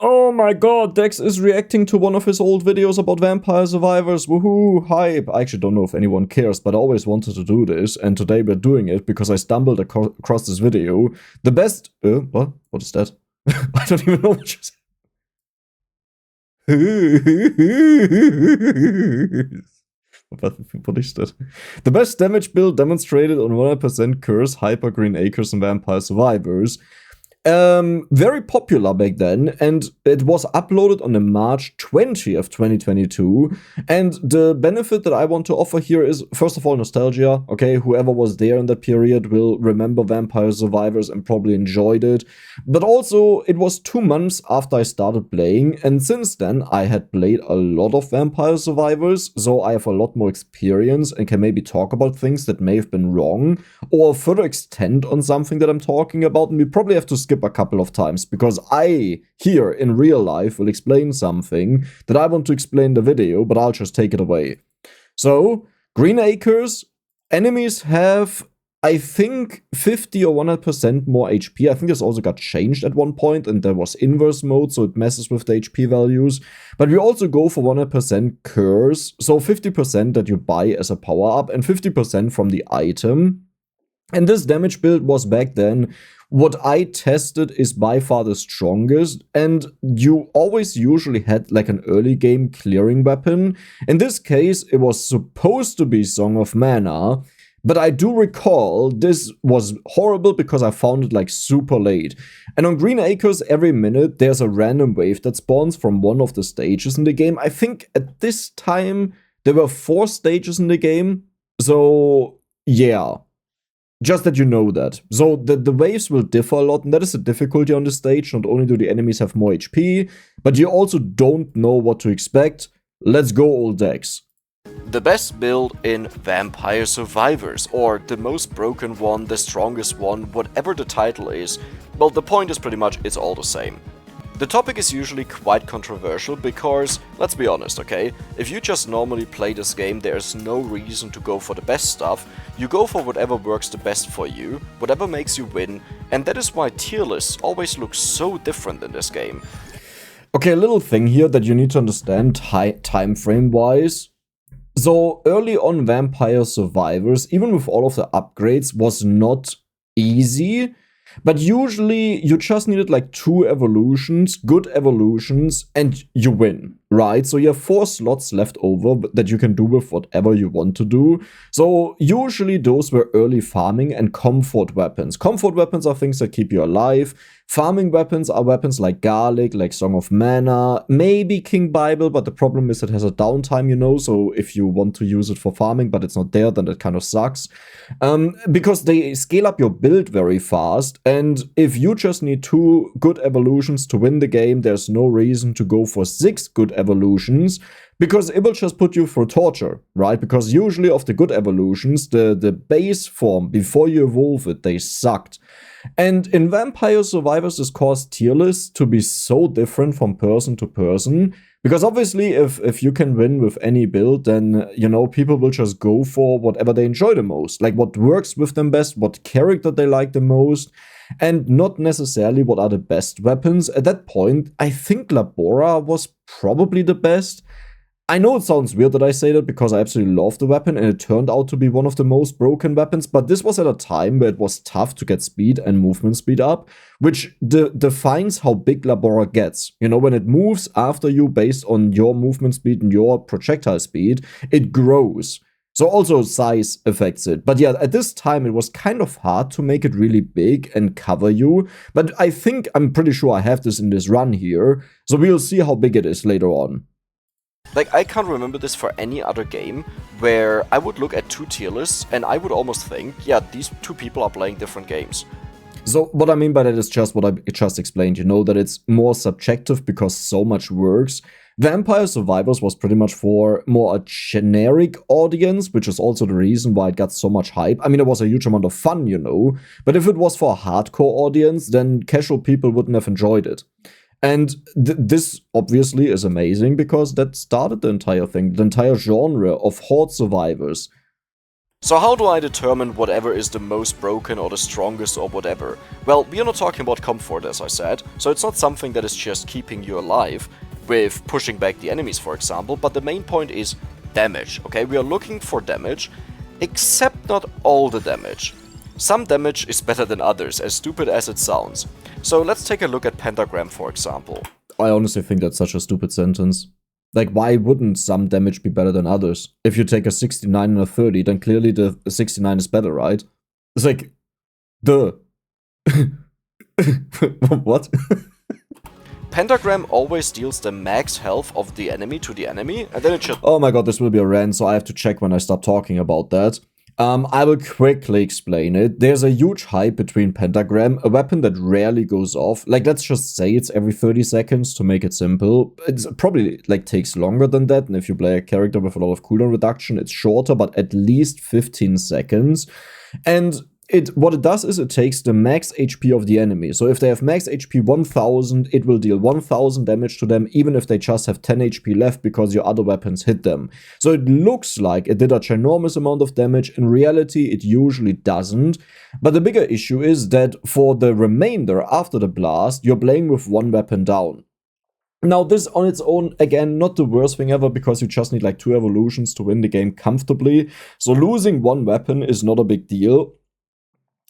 Oh my god, Dex is reacting to one of his old videos about Vampire Survivors. Woohoo, hype. I actually don't know if anyone cares, but I always wanted to do this, and today we're doing it because I stumbled across this video. The best. What? What is that? I don't even know what you said. What is that? The best damage build demonstrated on 100% Curse, Hyper Green Acres, and Vampire Survivors. Very popular back then, and it was uploaded on the March 20th, 2022. And the benefit that I want to offer here is, first of all, nostalgia. Okay, whoever was there in that period will remember Vampire Survivors and probably enjoyed it. But also, it was 2 months after I started playing, and since then I had played a lot of Vampire Survivors, so I have a lot more experience and can maybe talk about things that may have been wrong, or further extend on something that I'm talking about, and we probably have to skip a couple of times, because I, here in real life, will explain something that I want to explain in the video, but I'll just take it away. So, Green Acres, enemies have, I think, 50 or 100% more HP. I think this also got changed at one point, and there was inverse mode, so it messes with the HP values. But we also go for 100% Curse, so 50% that you buy as a power-up, and 50% from the item. And this damage build was back then what I tested is by far the strongest, and you always usually had like an early game clearing weapon. In this case, it was supposed to be Song of Mana, but I do recall this was horrible because I found it like super late. And on Green Acres, every minute there's a random wave that spawns from one of the stages in the game. I think at this time there were 4 stages in the game, so yeah. Just that you know that. So the waves will differ a lot, and that is the difficulty on the stage. Not only do the enemies have more HP, but you also don't know what to expect. Let's go, old Dex. The best build in Vampire Survivors, or the most broken one, the strongest one, whatever the title is. Well, the point is pretty much it's all the same. The topic is usually quite controversial because, let's be honest, okay, if you just normally play this game, there's no reason to go for the best stuff. You go for whatever works the best for you, whatever makes you win, and that is why tier lists always look so different in this game. Okay, a little thing here that you need to understand time frame wise. So early on, Vampire Survivors, even with all of the upgrades, was not easy. But usually you just needed like 2 evolutions, good evolutions, and you win, right? So you have 4 slots left over that you can do with whatever you want to do. So usually those were early farming and comfort weapons. Comfort weapons are things that keep you alive. Farming weapons are weapons like Garlic, like Song of Mana, maybe King Bible, but the problem is it has a downtime, you know, so if you want to use it for farming but it's not there, then it kind of sucks. Because they scale up your build very fast, and if you just need 2 good evolutions to win the game, there's no reason to go for 6 good evolutions, because it will just put you through torture, right? Because usually of the good evolutions, the base form, before you evolve it, they sucked. And in Vampire Survivors, this caused tier lists to be so different from person to person. Because obviously, if you can win with any build, then, you know, people will just go for whatever they enjoy the most. Like what works with them best, what character they like the most, and not necessarily what are the best weapons. At that point, I think Labora was probably the best. I know it sounds weird that I say that because I absolutely love the weapon and it turned out to be one of the most broken weapons, but this was at a time where it was tough to get speed and movement speed up, which defines how big Labora gets. You know, when it moves after you based on your movement speed and your projectile speed, it grows. So also size affects it. But yeah, at this time it was kind of hard to make it really big and cover you. But I think, I'm pretty sure I have this in this run here, so we'll see how big it is later on. Like, I can't remember this for any other game where I would look at 2 tier lists and I would almost think, yeah, these 2 people are playing different games. So what I mean by that is just what I just explained, you know, that it's more subjective because so much works. Vampire Survivors was pretty much for more a generic audience, which is also the reason why it got so much hype. I mean, it was a huge amount of fun, you know, but if it was for a hardcore audience, then casual people wouldn't have enjoyed it. And this obviously is amazing because that started the entire thing, the entire genre of Horde Survivors. So how do I determine whatever is the most broken or the strongest or whatever? Well, we are not talking about comfort, as I said, so it's not something that is just keeping you alive with pushing back the enemies, for example, but the main point is damage, okay? We are looking for damage, except not all the damage. Some damage is better than others, as stupid as it sounds. So let's take a look at Pentagram, for example. I honestly think that's such a stupid sentence. Like, why wouldn't some damage be better than others? If you take a 69 and a 30, then clearly the 69 is better, right? It's like, duh. What? Pentagram always deals the max health of the enemy to the enemy, and then it should... Oh my god, this will be a rant, so I have to check when I stop talking about that. I will quickly explain it. There's a huge hype between Pentagram, a weapon that rarely goes off. Like, let's just say it's every 30 seconds to make it simple. It's probably, like, takes longer than that, and if you play a character with a lot of cooldown reduction, it's shorter, but at least 15 seconds. And what it does is it takes the max HP of the enemy. So if they have max HP 1000, it will deal 1000 damage to them, even if they just have 10 HP left because your other weapons hit them. So it looks like it did a ginormous amount of damage. In reality, it usually doesn't. But the bigger issue is that for the remainder after the blast, you're playing with one weapon down. Now, this on its own, again, not the worst thing ever, because you just need like 2 evolutions to win the game comfortably. So losing one weapon is not a big deal.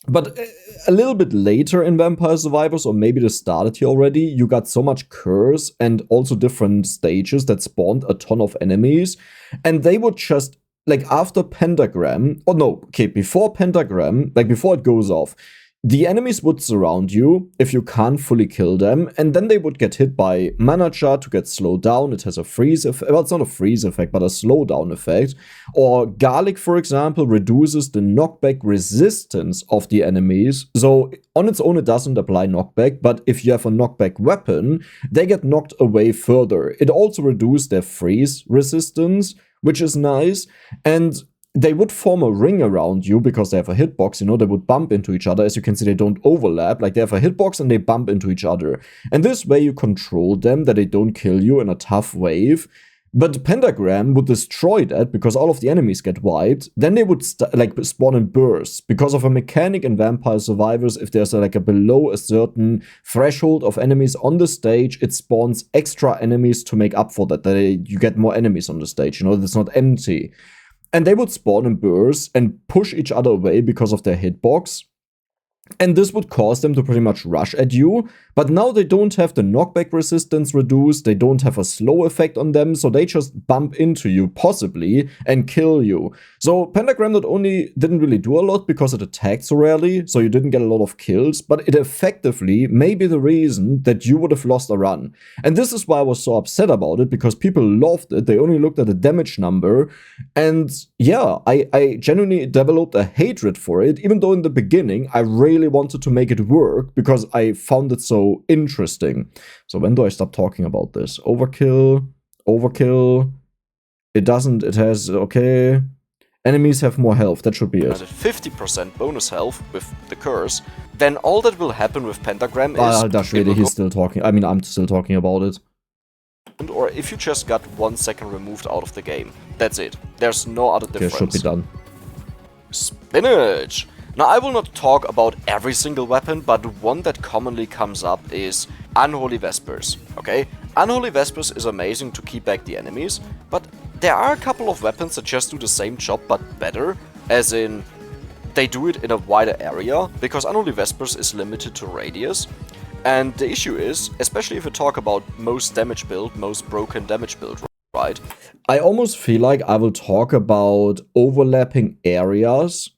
But a little bit later in Vampire Survivors, or maybe this started here already, you got so much curse and also different stages that spawned a ton of enemies. And they would just, like after Pentagram, or no, okay, before Pentagram, like before it goes off, the enemies would surround you if you can't fully kill them, and then they would get hit by Mana Jar to get slowed down. It has a freeze effect. Well, it's not a freeze effect, but a slowdown effect. Or Garlic, for example, reduces the knockback resistance of the enemies. So on its own, it doesn't apply knockback, but if you have a knockback weapon, they get knocked away further. It also reduces their freeze resistance, which is nice. And they would form a ring around you because they have a hitbox, you know, they would bump into each other. As you can see, they don't overlap, like they have a hitbox and they bump into each other. And this way you control them, that they don't kill you in a tough wave. But Pentagram would destroy that because all of the enemies get wiped. Then they would spawn in bursts. Because of a mechanic in Vampire Survivors, if there's like a below a certain threshold of enemies on the stage, it spawns extra enemies to make up for that. You get more enemies on the stage, you know, it's not empty. And they would spawn in bursts and push each other away because of their hitbox. And this would cause them to pretty much rush at you. But now they don't have the knockback resistance reduced, they don't have a slow effect on them, so they just bump into you, possibly, and kill you. So Pentagram not only didn't really do a lot because it attacked so rarely, so you didn't get a lot of kills, but it effectively may be the reason that you would have lost a run. And this is why I was so upset about it, because people loved it, they only looked at the damage number, and yeah, I genuinely developed a hatred for it, even though in the beginning I really wanted to make it work, because I found it so interesting. So when do I stop talking about this? Overkill. It has, okay. Enemies have more health, that should be it. 50% bonus health with the curse, then all that will happen with Pentagram is... That's really, he's still talking. I mean, I'm still talking about it. Or if you just got 1 second removed out of the game. That's it. There's no other difference. Okay, should be done. Spinach! Now, I will not talk about every single weapon, but one that commonly comes up is Unholy Vespers, okay? Unholy Vespers is amazing to keep back the enemies, but there are a couple of weapons that just do the same job but better, as in, they do it in a wider area, because Unholy Vespers is limited to radius. And the issue is, especially if you talk about most damage build, most broken damage build, right? I almost feel like I will talk about overlapping areas.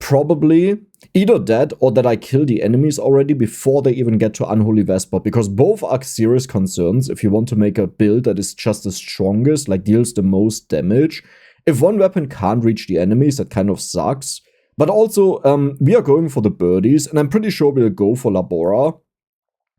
Probably either that or that I kill the enemies already before they even get to Unholy Vesper, because both are serious concerns if you want to make a build that is just the strongest, like deals the most damage. If one weapon can't reach the enemies, that kind of sucks. But also, we are going for the birdies, and I'm pretty sure we'll go for Labora.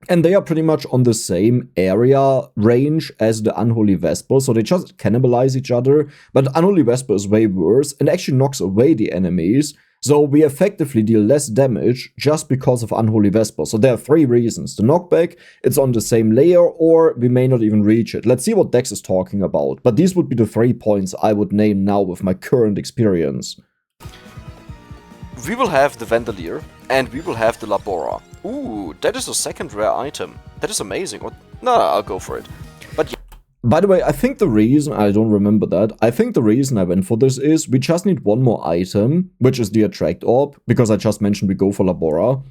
And they are pretty much on the same area range as the Unholy Vesper, so they just cannibalize each other. But Unholy Vesper is way worse and actually knocks away the enemies. So we effectively deal less damage just because of Unholy Vesper. So there are 3 reasons. The knockback, it's on the same layer, or we may not even reach it. Let's see what Dex is talking about. But these would be the 3 points I would name now with my current experience. we will have the Vandelier, and we will have the Labora. Ooh, that is a second rare item. That is amazing. No, I'll go for it. But yeah. By the way, I think the reason, I don't remember that, I think the reason I went for this is we just need one more item, which is the Attract Orb, because I just mentioned we go for Labora.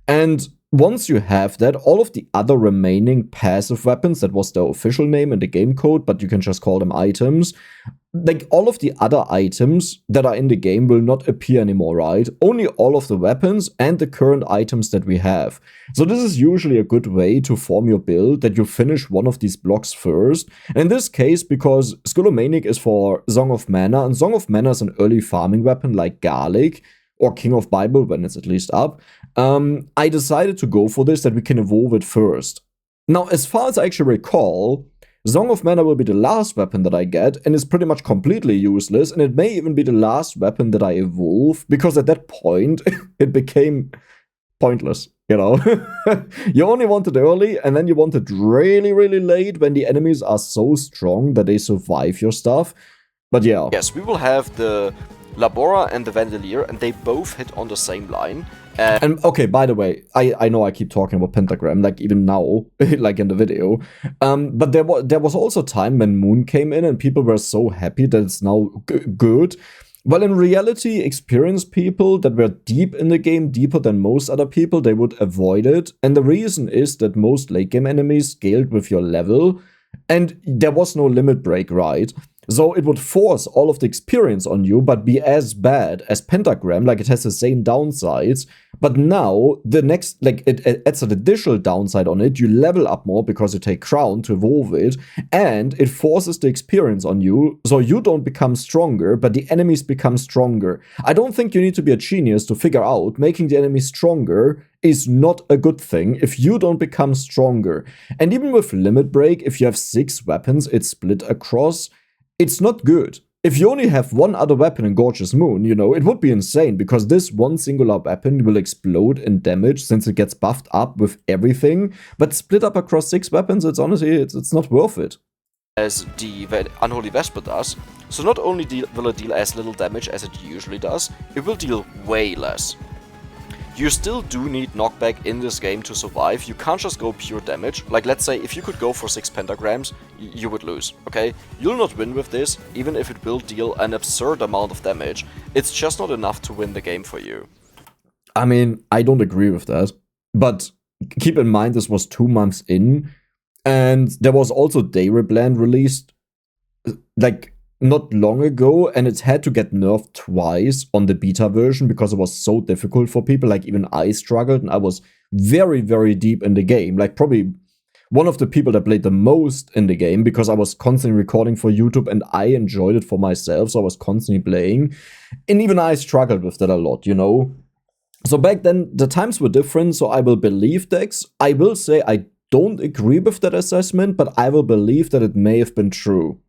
And once you have that, all of the other remaining passive weapons, that was the official name in the game code, but you can just call them items, like all of the other items that are in the game will not appear anymore, right? Only all of the weapons and the current items that we have. So this is usually a good way to form your build, that you finish one of these blocks first. And in this case, because Skulomaniac is for Song of Mana, and Song of Mana is an early farming weapon like Garlic, or King of Bible when it's at least up, I decided to go for this, that we can evolve it first. Now, as far as I actually recall, Song of Mana will be the last weapon that I get, and is pretty much completely useless, and it may even be the last weapon that I evolve, because at that point, it became pointless, you know? You only want it early, and then you want it really, really late, when the enemies are so strong that they survive your stuff. But yeah. Yes, we will have the Labora and the Vandelier, and they both hit on the same line. And okay, by the way, I know I keep talking about Pentagram, like even now, like in the video, but there was also a time when Moon came in and people were so happy that it's now good. Well, in reality, experienced people that were deep in the game, deeper than most other people, they would avoid it. And the reason is that most late game enemies scaled with your level, and there was no limit break, right? So it would force all of the experience on you, but be as bad as Pentagram, like it has the same downsides. But now, the next, like it adds an additional downside on it. You level up more because you take Crown to evolve it, and it forces the experience on you, so you don't become stronger, but the enemies become stronger. I don't think you need to be a genius to figure out making the enemy stronger is not a good thing if you don't become stronger. And even with Limit Break, if you have 6 weapons, it's split across, it's not good. If you only have one other weapon in Gorgeous Moon, you know, it would be insane, because this one singular weapon will explode in damage since it gets buffed up with everything, but split up across 6 weapons, it's honestly, it's not worth it. As the Unholy Vesper does, so not only will it deal as little damage as it usually does, it will deal way less. You still do need knockback in this game to survive. You can't just go pure damage. Like, let's say if you could go for 6 pentagrams, you would lose, okay? You'll not win with this, even if it will deal an absurd amount of damage. It's just not enough to win the game for you. I mean, I don't agree with that. But keep in mind, this was 2 months in, and there was also Dayreplan released, like, not long ago, and it had to get nerfed twice on the beta version because it was so difficult for people. Like, even I struggled, and I was very, very deep in the game. Like, probably one of the people that played the most in the game, because I was constantly recording for YouTube and I enjoyed it for myself, so I was constantly playing. And even I struggled with that a lot, you know? So back then, the times were different, so I will believe Dex. I will say I don't agree with that assessment, but I will believe that it may have been true.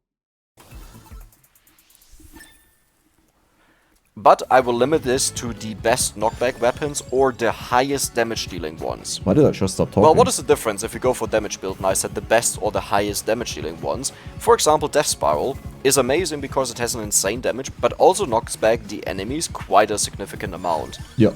But I will limit this to the best knockback weapons or the highest damage dealing ones. Why did I just stop talking? Well, what is the difference if you go for damage build and I said the best or the highest damage dealing ones? For example, Death Spiral is amazing because it has an insane damage, but also knocks back the enemies quite a significant amount. Yeah.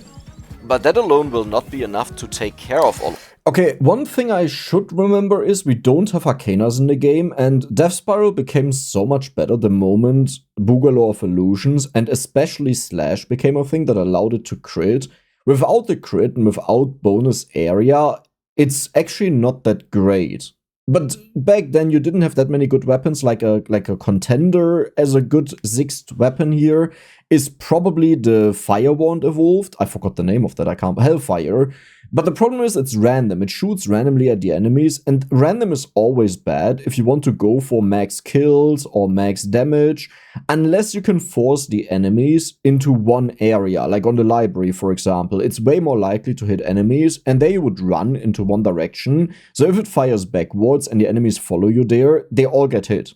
But that alone will not be enough to take care of all. Okay, one thing I should remember is we don't have Arcanas in the game, and Death Spiral became so much better the moment Boogaloo of Illusions and especially Slash became a thing that allowed it to crit. Without the crit and without bonus area, it's actually not that great. But back then you didn't have that many good weapons, like a contender as a good 6th weapon here is probably the Fire Wand evolved. I forgot the name of that, I can't. Hellfire. But the problem is it's random. It shoots randomly at the enemies, and random is always bad if you want to go for max kills or max damage, unless you can force the enemies into one area, like on the library, for example. It's way more likely to hit enemies, and they would run into one direction. So if it fires backwards and the enemies follow you there, they all get hit.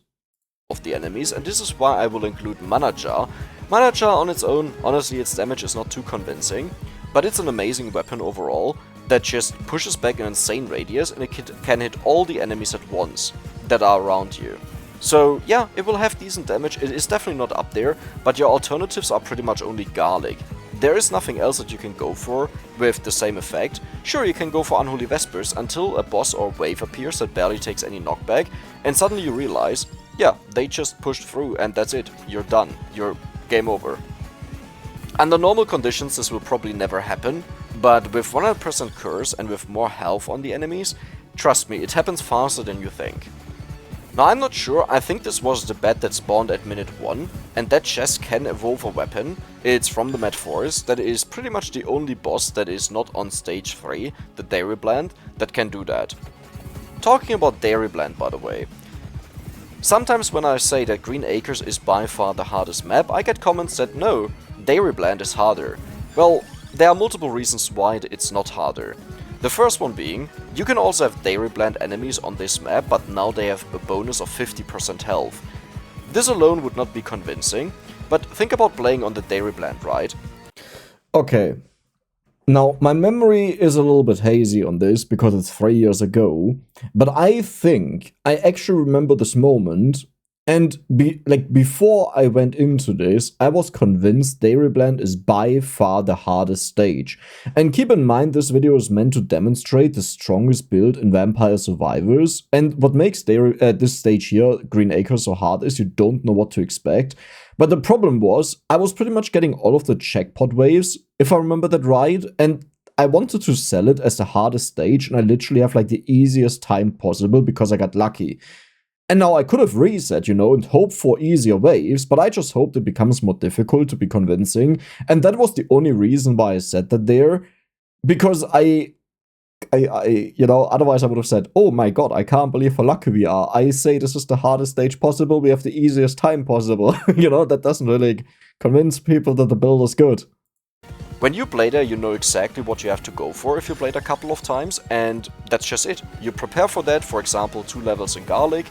Of the enemies, and this is why I will include Mana Jar. Mana Jar on its own, honestly, its damage is not too convincing. But it's an amazing weapon overall that just pushes back an insane radius, and it can hit all the enemies at once that are around you. So yeah, it will have decent damage. It is definitely not up there, but your alternatives are pretty much only Garlic. there is nothing else that you can go for with the same effect. Sure, you can go for Unholy Vespers until a boss or wave appears that barely takes any knockback, and suddenly you realize, yeah, they just pushed through and that's it, you're done, you're game over. Under normal conditions this will probably never happen, but with 100% curse and with more health on the enemies, trust me, it happens faster than you think. Now I'm not sure, I think this was the bat that spawned at minute 1, and that chest can evolve a weapon. It's from the Mad Forest, that is pretty much the only boss that is not on stage 3, the Dairy Blend, that can do that. Talking about Dairy Blend, by the way. Sometimes when I say that Green Acres is by far the hardest map, I get comments that no, Dairy Blend is harder. Well, there are multiple reasons why it's not harder. The first one being, you can also have Dairy Blend enemies on this map, but now they have a bonus of 50% health. This alone would not be convincing, but think about playing on the Dairy Blend, right? Okay. Now, my memory is a little bit hazy on this because it's 3 years ago, but I think I actually remember this moment. And before I went into this, I was convinced Dairy Blend is by far the hardest stage. And keep in mind, this video is meant to demonstrate the strongest build in Vampire Survivors. And what makes this stage here, Green Acres, so hard is you don't know what to expect. But the problem was, I was pretty much getting all of the jackpot waves, if I remember that right. And I wanted to sell it as the hardest stage, and I literally have like the easiest time possible because I got lucky. And now I could have reset, you know, and hoped for easier waves, but I just hoped it becomes more difficult to be convincing. And that was the only reason why I said that there. Because I you know, otherwise I would have said, oh my god, I can't believe how lucky we are. I say this is the hardest stage possible, we have the easiest time possible. You know, that doesn't really convince people that the build is good. When you play there, you know exactly what you have to go for if you played a couple of times, and that's just it. You prepare for that, for example, 2 levels in Garlic,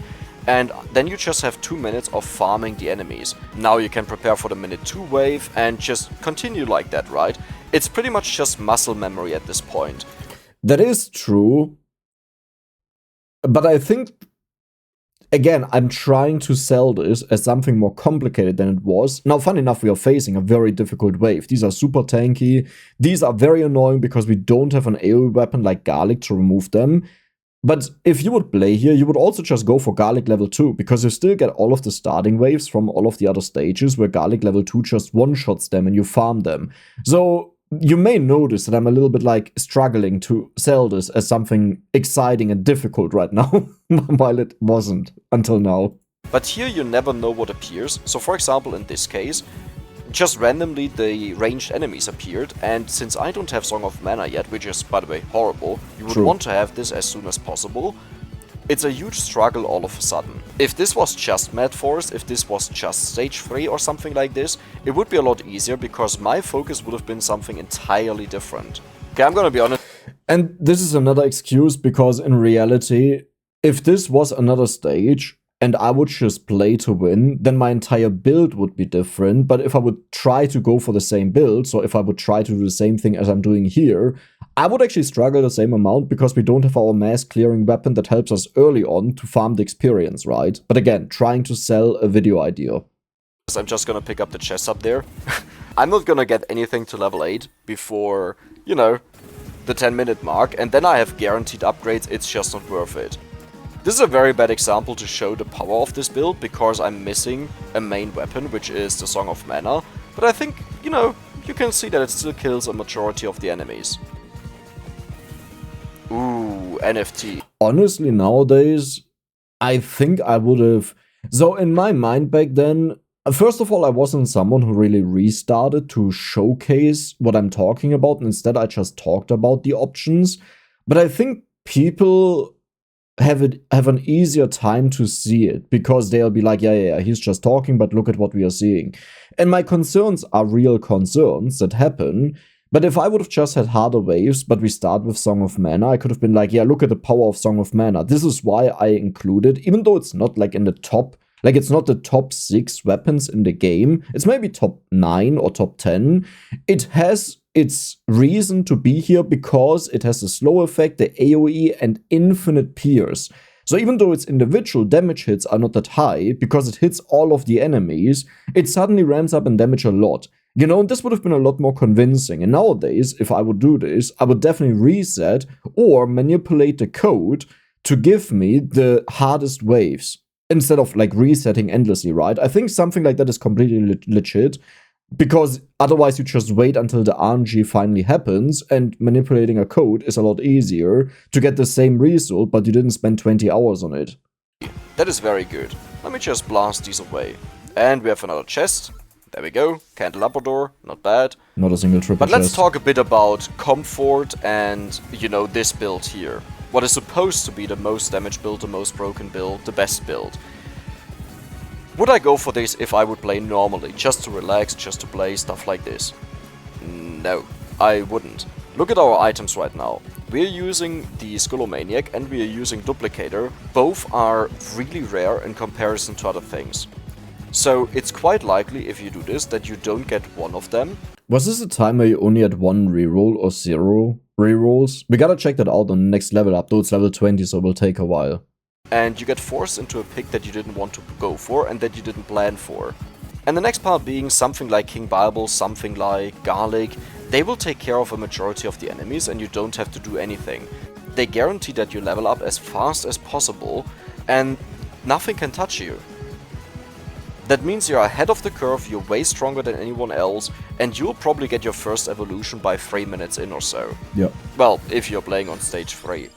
and then you just have 2 minutes of farming the enemies. Now you can prepare for the minute 2 wave and just continue like that, right? It's pretty much just muscle memory at this point. That is true, but I think, again, I'm trying to sell this as something more complicated than it was. Now, funny enough, we are facing a very difficult wave. These are super tanky. These are very annoying because we don't have an AoE weapon like Garlic to remove them. But if you would play here, you would also just go for Garlic level 2, because you still get all of the starting waves from all of the other stages where Garlic level 2 just one-shots them and you farm them. So you may notice that I'm a little bit like struggling to sell this as something exciting and difficult right now, while it wasn't until now. But here you never know what appears. So for example, in this case, just randomly the ranged enemies appeared, and since I don't have Song of Mana yet, which is, by the way, horrible, you would want to have this as soon as possible. It's a huge struggle all of a sudden. If this was just Mad Forest, if this was just Stage 3 or something like this, it would be a lot easier because my focus would have been something entirely different. Okay, I'm gonna be honest. And this is another excuse because in reality, if this was another stage and I would just play to win, then my entire build would be different. But if I would try to go for the same build, so if I would try to do the same thing as I'm doing here, I would actually struggle the same amount because we don't have our mass clearing weapon that helps us early on to farm the experience, right? But again, trying to sell a video idea. I'm just gonna pick up the chest up there. I'm not gonna get anything to level 8 before, you know, the 10-minute mark, and then I have guaranteed upgrades. It's just not worth it. This is a very bad example to show the power of this build because I'm missing a main weapon, which is the Song of Mana, but I think, you know, you can see that it still kills a majority of the enemies. Ooh, NFT. Honestly, nowadays, I think I would have... So in my mind back then, first of all, I wasn't someone who really restarted to showcase what I'm talking about, and instead I just talked about the options. But I think people have an easier time to see it because they'll be like, yeah, he's just talking, but look at what we are seeing. And my concerns are real concerns that happen. But if I would have just had harder waves, but we start with Song of Mana, I could have been like, yeah, look at the power of Song of Mana. This is why I included, even though it's not like in the top, like it's not the top 6 weapons in the game. It's maybe top 9 or top 10. It has its reason to be here because it has the slow effect, the AoE, and infinite pierce. So even though its individual damage hits are not that high, because it hits all of the enemies, it suddenly ramps up in damage a lot. You know, this would have been a lot more convincing. And nowadays, if I would do this, I would definitely reset or manipulate the code to give me the hardest waves instead of like resetting endlessly, right? I think something like that is completely legit, because otherwise you just wait until the RNG finally happens, and manipulating a code is a lot easier to get the same result, but you didn't spend 20 hours on it. That is very good. Let me just blast these away. And we have another chest. There we go. Candelabra door. Not bad. Not a single triple But let's chest. talk a bit about comfort and, you know, this build here. What is supposed to be the most damage build, the most broken build, the best build. Would I go for this if I would play normally, just to relax, just to play, stuff like this? No, I wouldn't. Look at our items right now. We're using the Skullomaniac and we are using Duplicator. Both are really rare in comparison to other things. So it's quite likely, if you do this, that you don't get one of them. Was this a time where you only had one reroll or 0 rerolls? We gotta check that out on the next level up, though it's level 20, so it will take a while. And you get forced into a pick that you didn't want to go for and that you didn't plan for. And the next part being something like King Bible, something like Garlic. They will take care of a majority of the enemies and you don't have to do anything. They guarantee that you level up as fast as possible and nothing can touch you. That means you're ahead of the curve, you're way stronger than anyone else, and you'll probably get your first evolution by 3 minutes in or so. Yeah. Well, if you're playing on stage 3.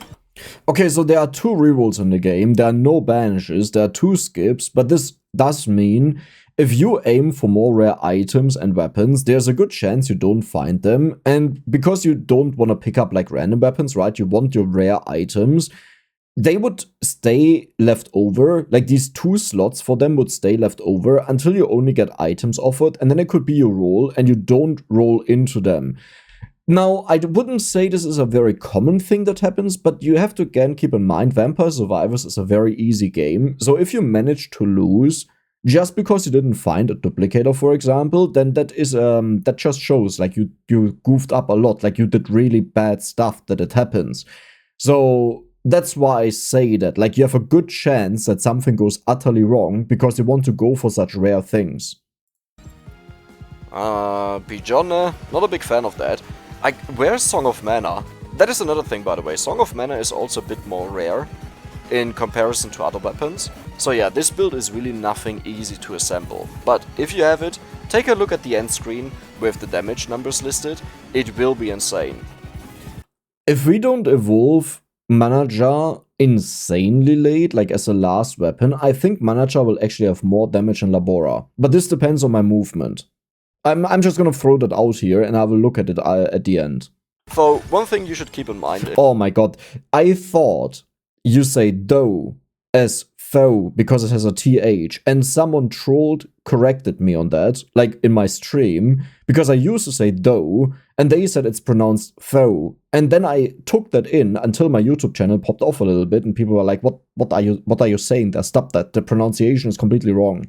Okay, so there are 2 rerolls in the game, there are no banishes, there are 2 skips, but this does mean if you aim for more rare items and weapons, there's a good chance you don't find them, and because you don't want to pick up like random weapons, right, you want your rare items, they would stay left over, like these 2 slots for them would stay left over until you only get items offered, and then it could be your roll, and you don't roll into them. Now, I wouldn't say this is a very common thing that happens, but you have to again keep in mind Vampire Survivors is a very easy game, so if you manage to lose just because you didn't find a duplicator, for example, then that is that just shows like you goofed up a lot, like you did really bad stuff that it happens. So that's why I say that, like, you have a good chance that something goes utterly wrong because you want to go for such rare things. Bijon, not a big fan of that. Where's Song of Mana? That is another thing, by the way. Song of Mana is also a bit more rare in comparison to other weapons. So yeah, this build is really nothing easy to assemble. But if you have it, take a look at the end screen with the damage numbers listed. It will be insane. If we don't evolve Mana Jar insanely late, like as a last weapon, I think Mana Jar will actually have more damage than Labora. But this depends on my movement. I'm just gonna throw that out here and I will look at it at the end. So, one thing you should keep in mind is... Oh my god, I thought you say though as though because it has a TH, and someone corrected me on that, like in my stream, because I used to say though, and they said it's pronounced though, and then I took that in until my YouTube channel popped off a little bit, and people were like, what are you saying there? Stop that, the pronunciation is completely wrong.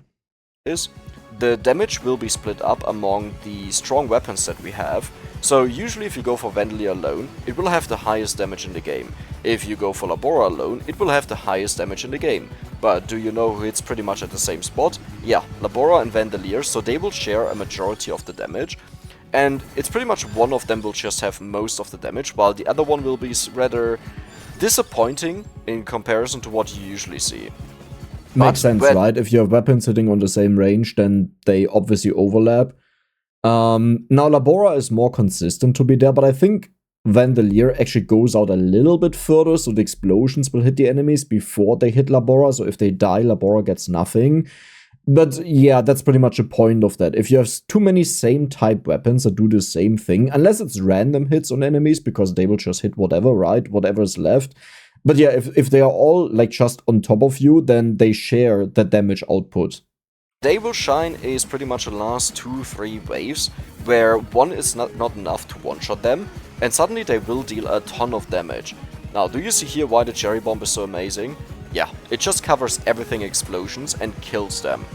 The damage will be split up among the strong weapons that we have. So usually if you go for Vandelier alone, it will have the highest damage in the game. If you go for Labora alone, it will have the highest damage in the game. But do you know who hits pretty much at the same spot? Yeah, Labora and Vandelier, so they will share a majority of the damage. And it's pretty much one of them will just have most of the damage, while the other one will be rather disappointing in comparison to what you usually see. Makes sense, right? If you have weapons hitting on the same range, then they obviously overlap. Now, Labora is more consistent to be there, but I think Vandelier actually goes out a little bit further, so the explosions will hit the enemies before they hit Labora, so if they die, Labora gets nothing. But yeah, that's pretty much the point of that. If you have too many same type weapons that do the same thing, unless it's random hits on enemies, because they will just hit whatever, right? Whatever's left. But yeah, if they are all like just on top of you, then they share the damage output. They Will Shine is pretty much the last 2-3 waves, where one is not enough to one-shot them, and suddenly they will deal a ton of damage. Now, do you see here why the Cherry Bomb is so amazing? Yeah, it just covers everything explosions and kills them.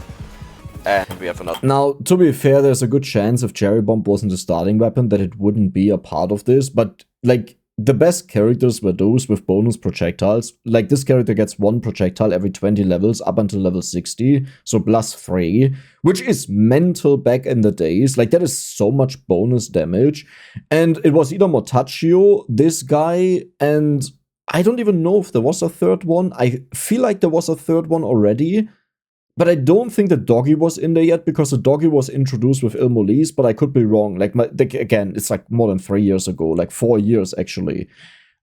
And we have another. Now, to be fair, there's a good chance if Cherry Bomb wasn't a starting weapon that it wouldn't be a part of this, but like, the best characters were those with bonus projectiles. Like, this character gets 1 projectile every 20 levels up until level 60, so +3, which is mental back in the days. Like, that is so much bonus damage. And it was either Motaccio, this guy, and I don't even know if there was a third one. I feel like there was a third one already. But I don't think the doggy was in there yet, because the doggy was introduced with Ilmolis, but I could be wrong. Like, again, it's like more than 3 years ago, like 4 years actually.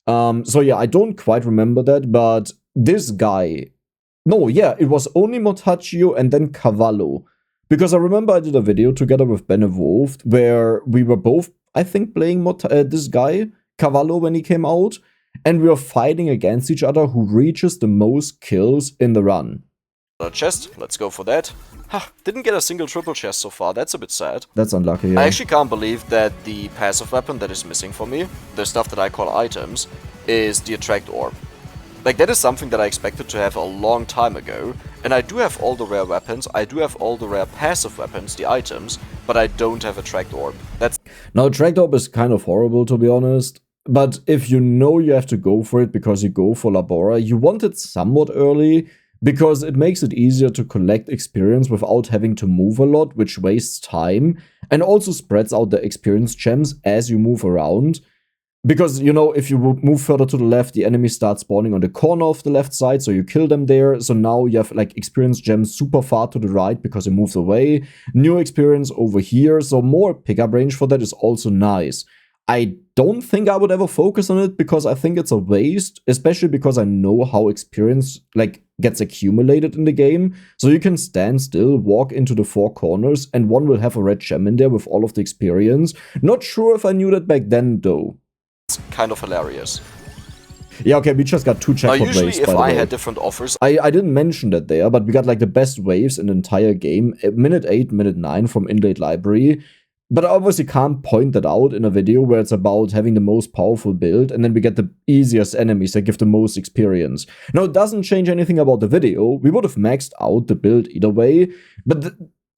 So yeah, I don't quite remember that, but this guy, no, yeah, it was only Motaccio and then Cavallo. Because I remember I did a video together with Benevolved where we were both, I think, playing this guy, Cavallo, when he came out, and we were fighting against each other who reaches the most kills in the run. A chest, let's go for that. Ha, didn't get a single triple chest so far, that's a bit sad. That's unlucky, yeah. I actually can't believe that the passive weapon that is missing for me, the stuff that I call items, is the Attract Orb. Like, that is something that I expected to have a long time ago, and I do have all the rare weapons, I do have all the rare passive weapons, the items, but I don't have Attract Orb. Now, Attract Orb is kind of horrible, to be honest. But if you know you have to go for it because you go for Labora, you want it somewhat early, because it makes it easier to collect experience without having to move a lot, which wastes time, and also spreads out the experience gems as you move around. Because, you know, if you move further to the left, the enemies start spawning on the corner of the left side, so you kill them there. So now you have, like, experience gems super far to the right because it moves away. New experience over here, so more pickup range for that is also nice. I don't think I would ever focus on it because I think it's a waste, especially because I know how experience, like, gets accumulated in the game. So you can stand still, walk into the 4 corners, and one will have a red gem in there with all of the experience. Not sure if I knew that back then, though. It's kind of hilarious. Yeah, okay, we just got 2 checkpoint waves, usually if by the I way. had different offers... I didn't mention that there, but we got, like, the best waves in the entire game. Minute 8, minute 9 from Inlaid Library. But I obviously can't point that out in a video where it's about having the most powerful build, and then we get the easiest enemies that give the most experience. Now, it doesn't change anything about the video. We would have maxed out the build either way, but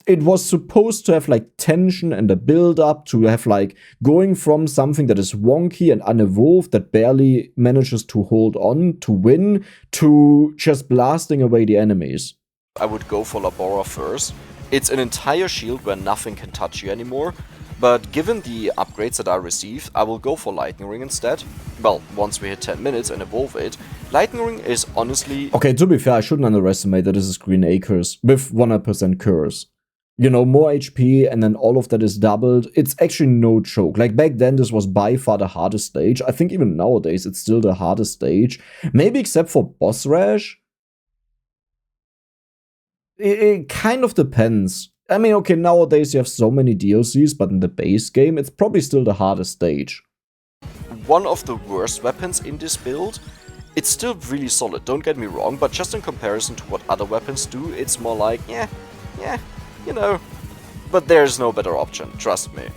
it was supposed to have, like, tension and a build-up to have, like, going from something that is wonky and unevolved that barely manages to hold on to win, to just blasting away the enemies. I would go for Labora first. It's an entire shield where nothing can touch you anymore, but given the upgrades that I received, I will go for Lightning Ring instead. Well, once we hit 10 minutes and evolve it, Lightning Ring is honestly... Okay, to be fair, I shouldn't underestimate that this is Green Acres with 100% curse. You know, more HP and then all of that is doubled. It's actually no joke. Like, back then, this was by far the hardest stage. I think even nowadays, it's still the hardest stage. Maybe except for Boss Rash. It kind of depends. I mean, okay, nowadays you have so many DLCs, but in the base game, it's probably still the hardest stage. One of the worst weapons in this build. It's still really solid, don't get me wrong, but just in comparison to what other weapons do, it's more like, yeah, you know. But there's no better option, trust me.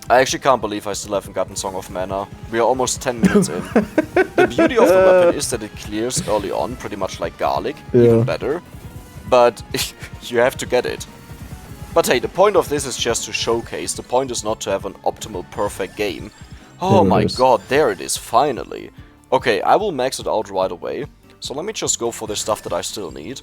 I actually can't believe I still haven't gotten Song of Mana. We are almost 10 minutes in. The beauty of the weapon is that it clears early on, pretty much like garlic, even better. But you have to get it. But hey, the point of this is just to showcase. The point is not to have an optimal perfect game. Oh my god, there it is, finally. Okay, I will max it out right away. So let me just go for the stuff that I still need.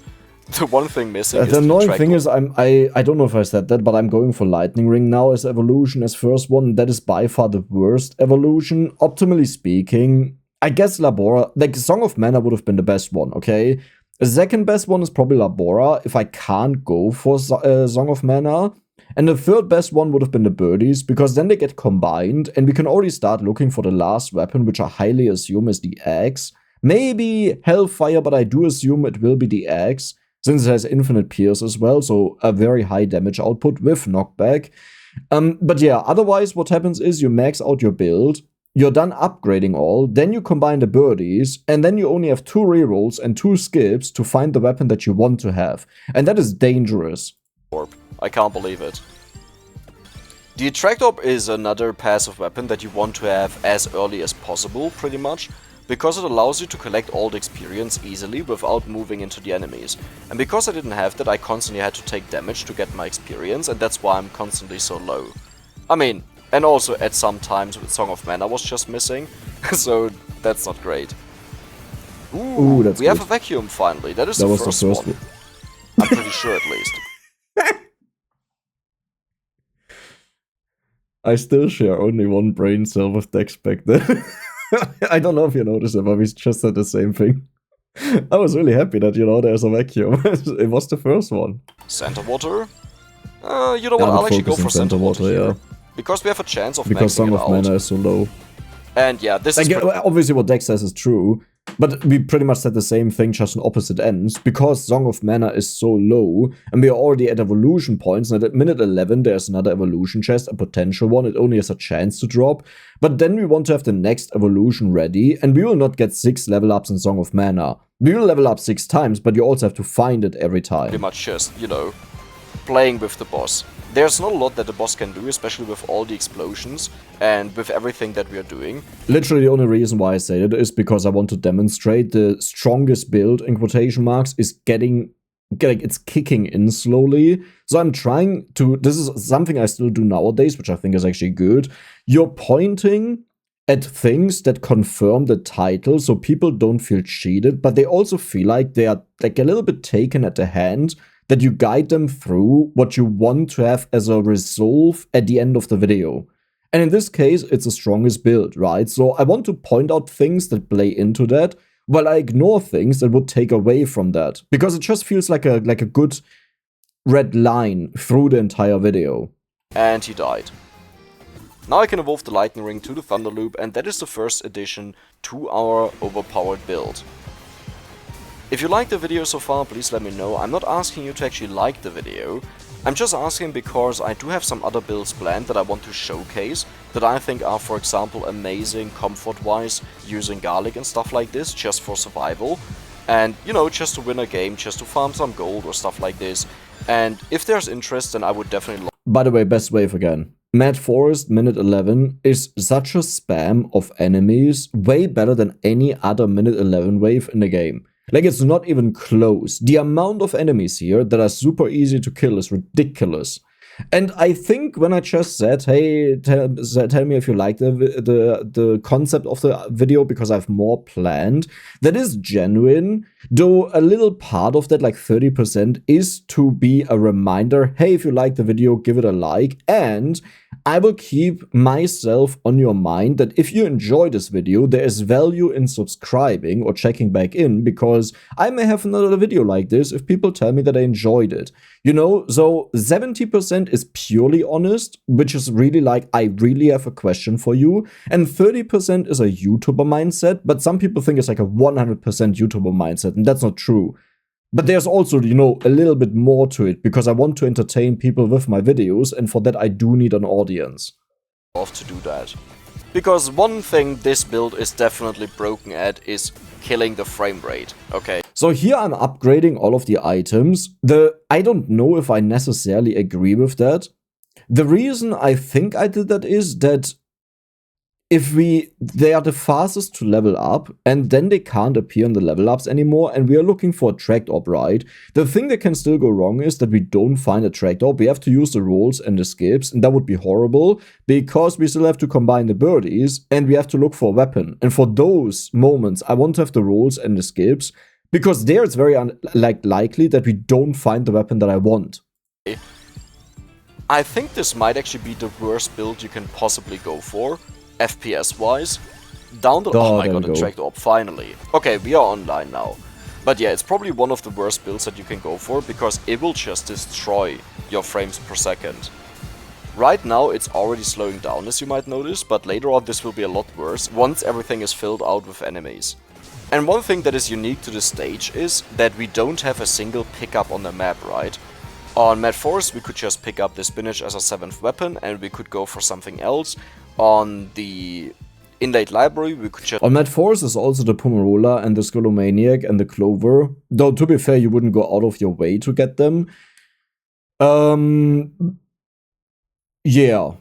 The one thing missing is the annoying thing is I don't know if I said that, but I'm going for Lightning Ring now as evolution as first one. That is by far the worst evolution. Optimally speaking, I guess Labora, like Song of Mana would have been the best one, okay? The second best one is probably Labora, if I can't go for Song of Mana. And the third best one would have been the Birdies, because then they get combined, and we can already start looking for the last weapon, which I highly assume is the axe. Maybe Hellfire, but I do assume it will be the axe, since it has infinite pierce as well, so a very high damage output with knockback. But yeah, otherwise what happens is you max out your build, you're done upgrading all, then you combine the Birdies, and then you only have 2 rerolls and 2 skips to find the weapon that you want to have. And that is dangerous. I can't believe it. The Attract Orb is another passive weapon that you want to have as early as possible, pretty much, because it allows you to collect all the experience easily without moving into the enemies. And because I didn't have that, I constantly had to take damage to get my experience, and that's why I'm constantly so low. I mean, And also at some times with Song of Mana was just missing, so that's not great. Ooh, that's we have a vacuum finally. That is the first one. I'm pretty sure at least. I still share only one brain cell with Dex back then. I don't know if you noticed it, but we just said the same thing. I was really happy that, there's a vacuum. It was the first one. Center water? You know what, I'll actually go for center water here. Yeah. Because we have a chance of maxing it out. Because Song of Mana is so low. And yeah, this is... obviously what Dex says is true, but we pretty much said the same thing, just on opposite ends. Because Song of Mana is so low, and we are already at evolution points, and at minute 11 there's another evolution chest, a potential one, it only has a chance to drop. But then we want to have the next evolution ready, and we will not get 6 level ups in Song of Mana. We will level up 6 times, but you also have to find it every time. Pretty much just, playing with the boss. There's not a lot that the boss can do, especially with all the explosions and with everything that we are doing. Literally the only reason why I say that is because I want to demonstrate the strongest build, in quotation marks, is it's kicking in slowly. So I'm trying to, this is something I still do nowadays, which I think is actually good. You're pointing at things that confirm the title, so people don't feel cheated, but they also feel like they are like a little bit taken at the hand, that you guide them through what you want to have as a resolve at the end of the video. And in this case, it's the strongest build, right? So I want to point out things that play into that, while I ignore things that would take away from that. Because it just feels like a good red line through the entire video. And he died. Now I can evolve the Lightning Ring to the Thunder Loop, and that is the first addition to our overpowered build. If you liked the video so far, please let me know. I'm not asking you to actually like the video. I'm just asking because I do have some other builds planned that I want to showcase, that I think are, for example, amazing comfort-wise, using garlic and stuff like this, just for survival. And, just to win a game, just to farm some gold or stuff like this. And if there's interest, then I would definitely... By the way, best wave again. Mad Forest, minute 11, is such a spam of enemies, way better than any other minute 11 wave in the game. Like, it's not even close. The amount of enemies here that are super easy to kill is ridiculous. And I think when I just said, hey, tell me if you like the concept of the video, because I have more planned, that is genuine, though a little part of that, like 30%, is to be a reminder, hey, if you like the video, give it a like, and I will keep myself on your mind that if you enjoy this video, there is value in subscribing or checking back in, because I may have another video like this if people tell me that I enjoyed it. So 70% is purely honest, which is really like, I really have a question for you, and 30% is a YouTuber mindset, but some people think it's like a 100% YouTuber mindset, and that's not true. But there's also, a little bit more to it, because I want to entertain people with my videos, and for that I do need an audience. To do that. Because one thing this build is definitely broken at is killing the frame rate, okay? So here I'm upgrading all of the items. I don't know if I necessarily agree with that. The reason I think I did that is that they are the fastest to level up, and then they can't appear in the level ups anymore, and we are looking for a tracked op, right? The thing that can still go wrong is that we don't find a tracked op. We have to use the rolls and the skips, and that would be horrible, because we still have to combine the birdies, and we have to look for a weapon. And for those moments, I want to have the rolls and the skips, because there it's very likely that we don't find the weapon that I want. I think this might actually be the worst build you can possibly go for. FPS-wise, oh my god, a tracked op, finally. Okay, we are online now. But yeah, it's probably one of the worst builds that you can go for, because it will just destroy your frames per second. Right now, it's already slowing down, as you might notice, but later on this will be a lot worse, once everything is filled out with enemies. And one thing that is unique to this stage is that we don't have a single pickup on the map, right? On Mad Forest, we could just pick up the spinach as a 7th weapon, and we could go for something else. On the Inlaid Library, we could just... On Mad Forest is also the Pomerola and the Skolomaniac and the Clover. Though, to be fair, you wouldn't go out of your way to get them. Yeah.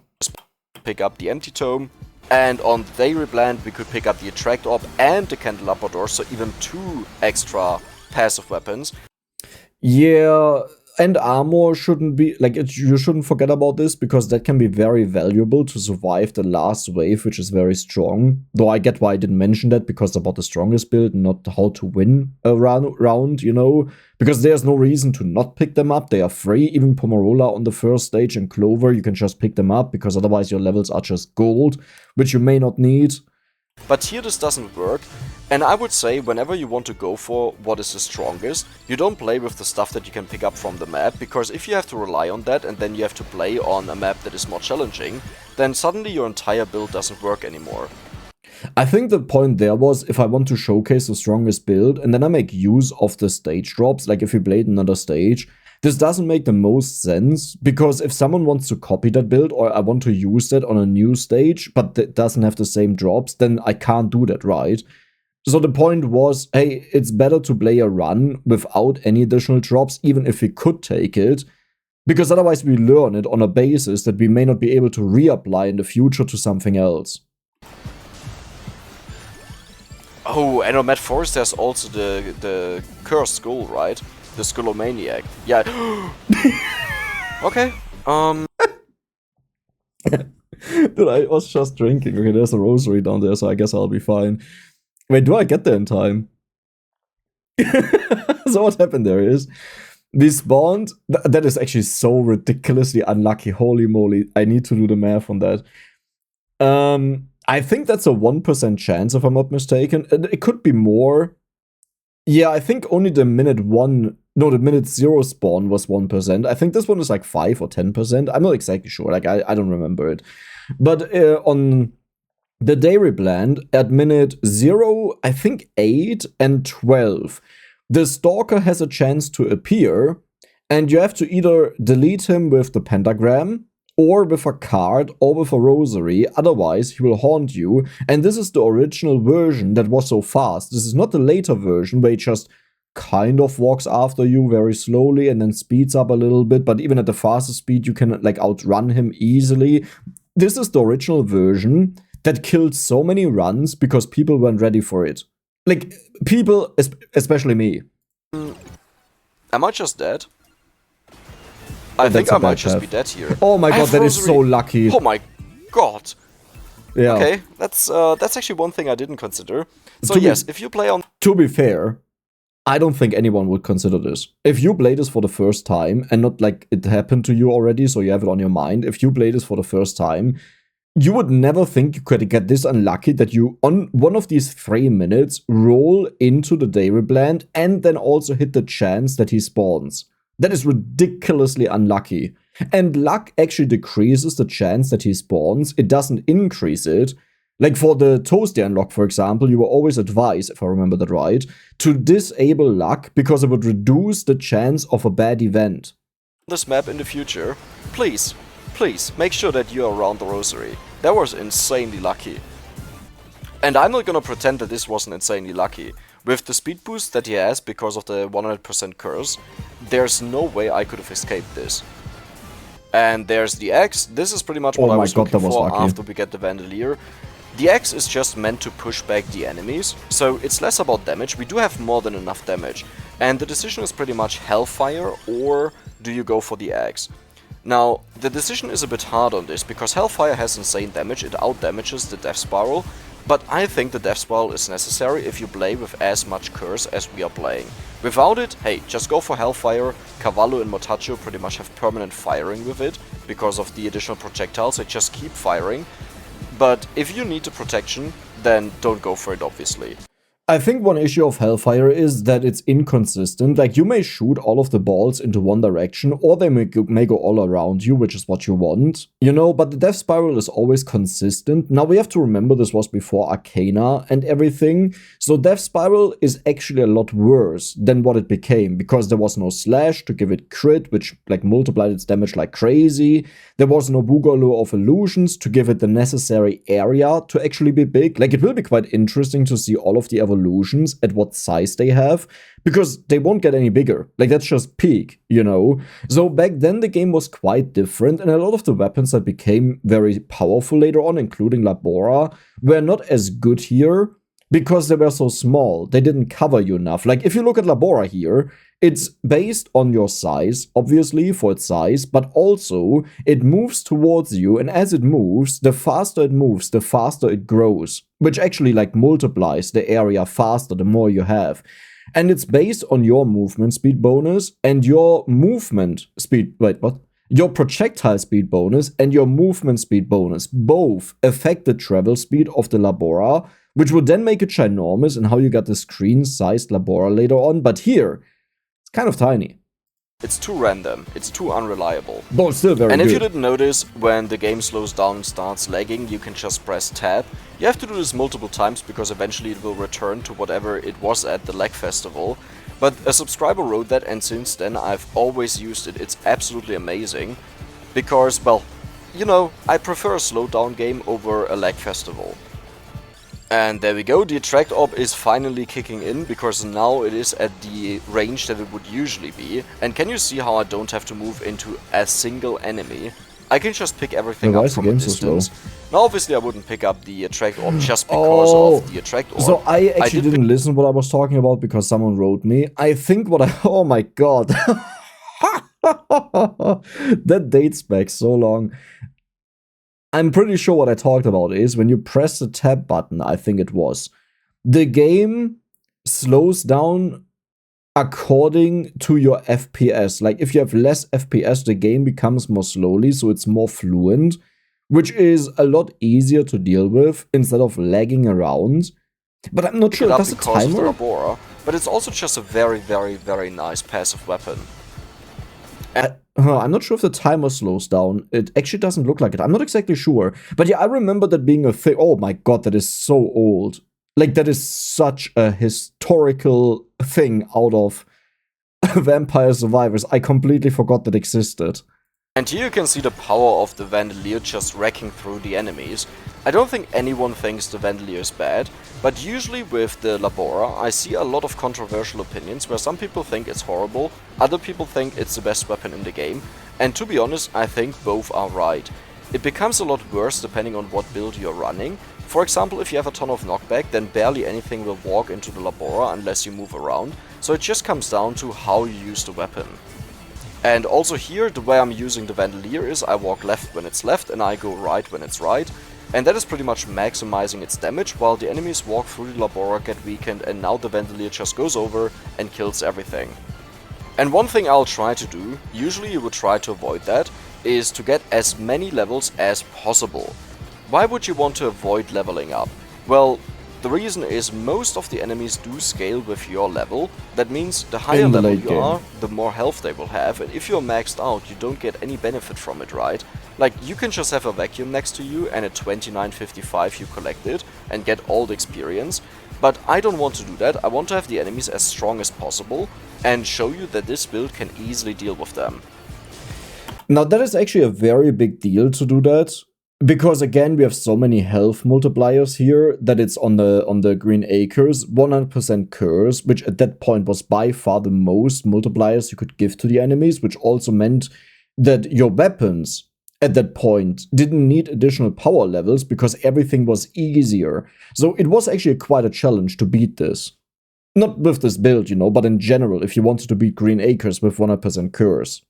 Pick up the Empty Tome. And on the Day Replant, we could pick up the Attract Orb and the Candelabra Door, so even 2 extra passive weapons. Yeah, And armor shouldn't be, like, you shouldn't forget about this, because that can be very valuable to survive the last wave, which is very strong. Though I get why I didn't mention that, because about the strongest build, not how to win a round, you know? Because there's no reason to not pick them up. They are free. Even Pomarola on the first stage and Clover, you can just pick them up, because otherwise your levels are just gold, which you may not need. But here this doesn't work, and I would say whenever you want to go for what is the strongest, you don't play with the stuff that you can pick up from the map, because if you have to rely on that and then you have to play on a map that is more challenging, then suddenly your entire build doesn't work anymore. I think the point there was, if I want to showcase the strongest build and then I make use of the stage drops, like if you played another stage, this doesn't make the most sense, because if someone wants to copy that build, or I want to use that on a new stage, but it doesn't have the same drops, then I can't do that, right? So the point was, hey, it's better to play a run without any additional drops, even if we could take it, because otherwise we learn it on a basis that we may not be able to reapply in the future to something else. Oh, and on Mad Forest there's also the Cursed Skull, right? The Skullomaniac. Yeah. Okay. Dude, I was just drinking. Okay, there's a rosary down there, so I guess I'll be fine. Wait, do I get there in time? So what happened there is, we spawned. That is actually so ridiculously unlucky. Holy moly. I need to do the math on that. I think that's a 1% chance, if I'm not mistaken. It could be more. Yeah, I think only the minute 0 spawn was 1%. I think this one is like 5 or 10%. I'm not exactly sure. Like, I don't remember it. But on the day replanned, at minute 0, I think 8 and 12, the Stalker has a chance to appear, and you have to either delete him with the Pentagram, or with a card, or with a rosary, otherwise he will haunt you. And this is the original version that was so fast. This is not the later version where he just kind of walks after you very slowly and then speeds up a little bit, but even at the fastest speed you can like outrun him easily. This is the original version that killed so many runs because people weren't ready for it. Like, people, especially me. Am I just dead? I think I might just be dead here. Oh my god, that is so lucky. Oh my god. Yeah. Okay, that's actually one thing I didn't consider. So yes, if you play on... To be fair, I don't think anyone would consider this. If you play this for the first time, and not like it happened to you already, so you have it on your mind, if you play this for the first time, you would never think you could get this unlucky that you, on one of these 3 minutes, roll into the day replanned and then also hit the chance that he spawns. That is ridiculously unlucky. And luck actually decreases the chance that he spawns. It doesn't increase it. Like for the Toasty unlock, for example, you were always advised, if I remember that right, to disable luck because it would reduce the chance of a bad event. This map in the future, please make sure that you are around the rosary. That was insanely lucky. And I'm not gonna pretend that this wasn't insanely lucky. With the speed boost that he has because of the 100% curse, there's no way I could have escaped this. And there's the X. This is pretty much what I was looking for after we get the Vandelier. The X is just meant to push back the enemies, so it's less about damage. We do have more than enough damage. And the decision is pretty much Hellfire, or do you go for the X? Now, the decision is a bit hard on this, because Hellfire has insane damage, it out-damages the Death Spiral, but I think the Death Spiral is necessary if you play with as much curse as we are playing. Without it, hey, just go for Hellfire. Cavallo and Motaccio pretty much have permanent firing with it, because of the additional projectiles, they just keep firing. But if you need the protection, then don't go for it, obviously. I think one issue of Hellfire is that it's inconsistent. Like, you may shoot all of the balls into one direction, or they may go all around you, which is what you want. You know, but the Death Spiral is always consistent. Now, we have to remember this was before Arcana and everything. So Death Spiral is actually a lot worse than what it became, because there was no Slash to give it crit, which, like, multiplied its damage like crazy. There was no Boogaloo of Illusions to give it the necessary area to actually be big. Like, it will be quite interesting to see all of the evolutions at what size they have, because they won't get any bigger. Like, that's just peak, you know? So back then the game was quite different, and a lot of the weapons that became very powerful later on, including Labora, were not as good here, because they were so small. They didn't cover you enough. Like, if you look at Labora here, it's based on your size, obviously, for its size, but also it moves towards you, and as it moves, the faster it grows, which actually, like, multiplies the area faster the more you have. And it's based on your movement speed bonus and your movement speed. Wait, what? Your projectile speed bonus and your movement speed bonus both affect the travel speed of the Labora, which would then make it ginormous in how you got the screen-sized Labora later on. But here, it's kind of tiny. It's too random, it's too unreliable. But still very And good. if you didn't notice, when the game slows down and starts lagging, you can just press tab. You have to do this multiple times because eventually it will return to whatever it was at the lag festival. But a subscriber wrote that, and since then I've always used it. It's absolutely amazing. Because, well, you know, I prefer a slowdown game over a lag festival. And there we go, the attract orb is finally kicking in, because now it is at the range that it would usually be. And can you see how I don't have to move into a single enemy? I can just pick everything up from a distance. Now obviously I wouldn't pick up the attract orb just because of the attract orb. So I actually didn't listen what I was talking about because someone wrote me. I think what I... Oh my god. That dates back so long. I'm pretty sure what I talked about is when you press the tab button, I think it was, the game slows down according to your FPS. Like, if you have less FPS, the game becomes more slowly, so it's more fluent, which is a lot easier to deal with instead of lagging around. But I'm not sure, does it timer? Labora, but it's also just a very, very, very nice passive weapon. I'm not sure if the timer slows down. It actually doesn't look like it. I'm not exactly sure. But yeah, I remember that being a thing. Oh my god, that is so old. Like, that is such a historical thing out of Vampire Survivors. I completely forgot that existed. And here you can see the power of the Vandelier just wrecking through the enemies. I don't think anyone thinks the Vandelier is bad, but usually with the Labora I see a lot of controversial opinions where some people think it's horrible, other people think it's the best weapon in the game, and to be honest, I think both are right. It becomes a lot worse depending on what build you're running. For example, if you have a ton of knockback, then barely anything will walk into the Labora unless you move around, so it just comes down to how you use the weapon. And also here, the way I'm using the Vandelier is I walk left when it's left and I go right when it's right. And that is pretty much maximizing its damage, while the enemies walk through the Labora, get weakened, and now the Vandelier just goes over and kills everything. And one thing I'll try to do, usually you would try to avoid that, is to get as many levels as possible. Why would you want to avoid leveling up? Well, the reason is most of the enemies do scale with your level. That means the higher level you are, the more health they will have, and if you're maxed out, you don't get any benefit from it, right? Like, you can just have a vacuum next to you and at 29.55 you collect it and get all the experience, but I don't want to do that. I want to have the enemies as strong as possible and show you that this build can easily deal with them. Now that is actually a very big deal to do that. Because again, we have so many health multipliers here that it's on the Green Acres, 100% curse, which at that point was by far the most multipliers you could give to the enemies, which also meant that your weapons at that point didn't need additional power levels because everything was easier. So it was actually quite a challenge to beat this. Not with this build, you know, but in general, if you wanted to beat Green Acres with 100% curse.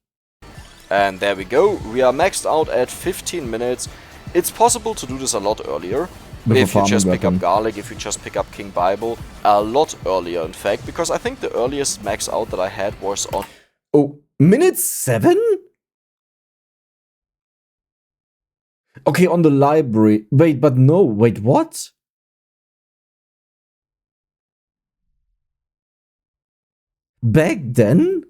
And there we go, we are maxed out at 15 minutes. It's possible to do this a lot earlier, if you just pick up Garlic, if you just pick up King Bible, a lot earlier in fact, because I think the earliest max out that I had was on... Oh, minute 7? Okay, on the library. Wait, but no, wait, what? Back then?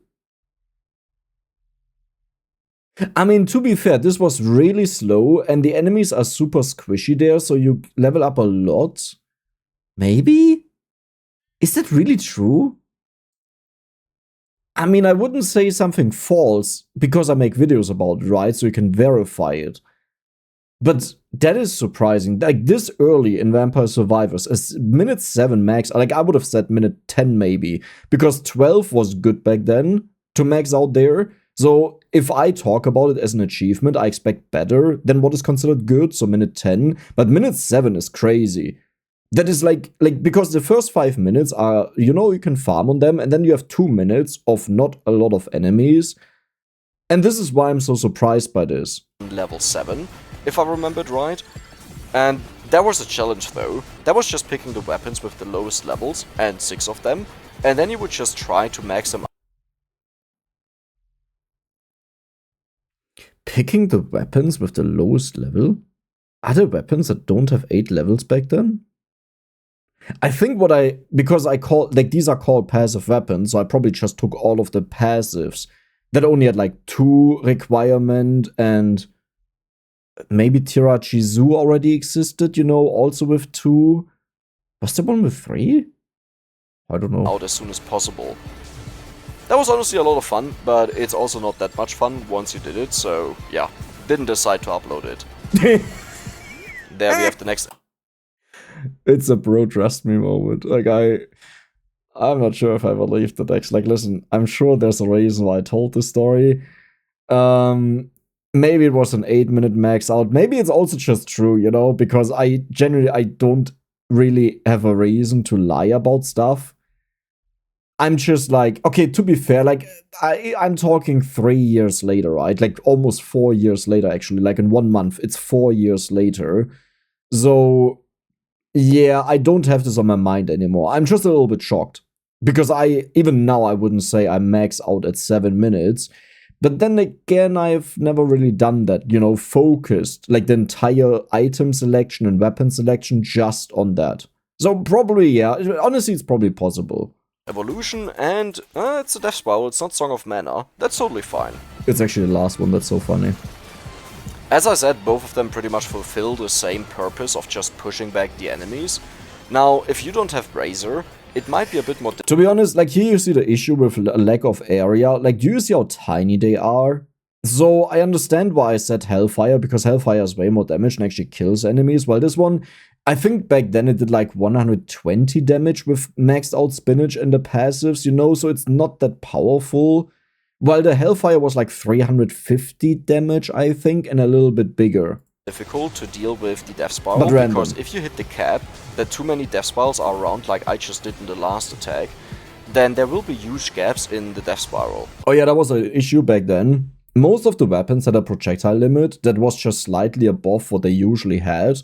I mean, to be fair, this was really slow, and the enemies are super squishy there, so you level up a lot. Maybe? Is that really true? I mean, I wouldn't say something false, because I make videos about it, right? So you can verify it. But that is surprising. Like, this early in Vampire Survivors, as minute 7 max, like, I would have said minute 10 maybe, because 12 was good back then to max out there. So if I talk about it as an achievement, I expect better than what is considered good, so minute 10. But minute 7 is crazy. that is like because the first 5 minutes are, you can farm on them, and then you have 2 minutes of not a lot of enemies. And this is why I'm so surprised by this. Level 7, if I remembered right. And there was a challenge though. That was just picking the weapons with the lowest levels, and 6 of them. And then you would just try to max them. Picking the weapons with the lowest level? Are there weapons that don't have 8 levels back then? I think because I call, these are called passive weapons, so I probably just took all of the passives that only had like 2 requirement, and maybe Tirachizu already existed, also with 2. Was there one with 3? I don't know. Out as soon as possible. That was honestly a lot of fun, but it's also not that much fun once you did it, so yeah, didn't decide to upload it. There we have the next. It's a bro trust me moment. Like I'm not sure if I believe the next. Like, listen, I'm sure there's a reason why I told this story. Maybe it was an 8-minute max out. Maybe it's also just true, because I don't really have a reason to lie about stuff. I'm just like, okay, to be fair, like I'm talking 3 years later, right? Like almost 4 years later, actually. Like in 1 month, it's 4 years later. So yeah, I don't have this on my mind anymore. I'm just a little bit shocked. Because even now, I wouldn't say I max out at 7 minutes. But then again, I've never really done that, focused, like the entire item selection and weapon selection just on that. So probably, yeah, honestly, it's probably possible. Evolution, and it's a Death Spiral, it's not Song of Mana. That's totally fine. It's actually the last one, that's so funny. As I said, both of them pretty much fulfill the same purpose of just pushing back the enemies. Now, if you don't have Razor, it might be a bit more... To be honest, like here you see the issue with a lack of area. Like, do you see how tiny they are? So I understand why I said Hellfire, because Hellfire has way more damage and actually kills enemies, while this one, I think back then it did like 120 damage with maxed out spinach and the passives, so it's not that powerful. While the Hellfire was like 350 damage, I think, and a little bit bigger. Difficult to deal with the Death Spiral, because if you hit the cap, that too many Death Spirals are around like I just did in the last attack, then there will be huge gaps in the Death Spiral. Oh yeah, that was an issue back then. Most of the weapons had a projectile limit that was just slightly above what they usually had.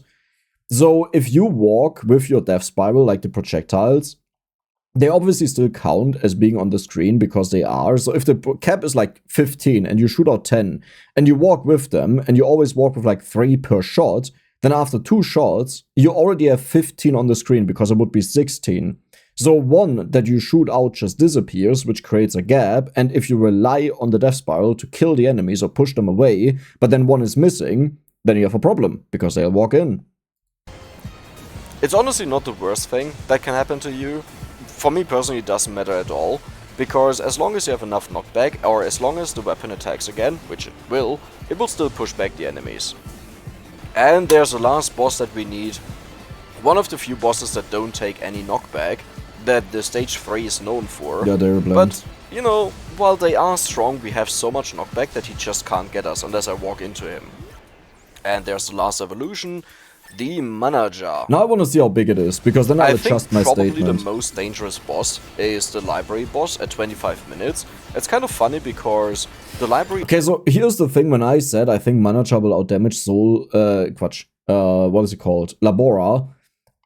So if you walk with your Death Spiral, like the projectiles, they obviously still count as being on the screen because they are. So if the cap is like 15 and you shoot out 10 and you walk with them and you always walk with like 3 per shot, then after 2 shots, you already have 15 on the screen because it would be 16. So one that you shoot out just disappears, which creates a gap, and if you rely on the Death Spiral to kill the enemies or push them away, but then one is missing, then you have a problem, because they'll walk in. It's honestly not the worst thing that can happen to you. For me personally, it doesn't matter at all, because as long as you have enough knockback, or as long as the weapon attacks again, which it will still push back the enemies. And there's the last boss that we need. One of the few bosses that don't take any knockback, that the stage 3 is known for. Yeah, they're bland. But, while they are strong, we have so much knockback that he just can't get us unless I walk into him. And there's the last evolution, the Mana Jar. Now I want to see how big it is, because then I'll adjust my statement. I think probably the most dangerous boss is the library boss at 25 minutes. It's kind of funny because the library... Okay, so here's the thing. When I said I think Mana Jar will outdamage Soul... what is it called? Labora.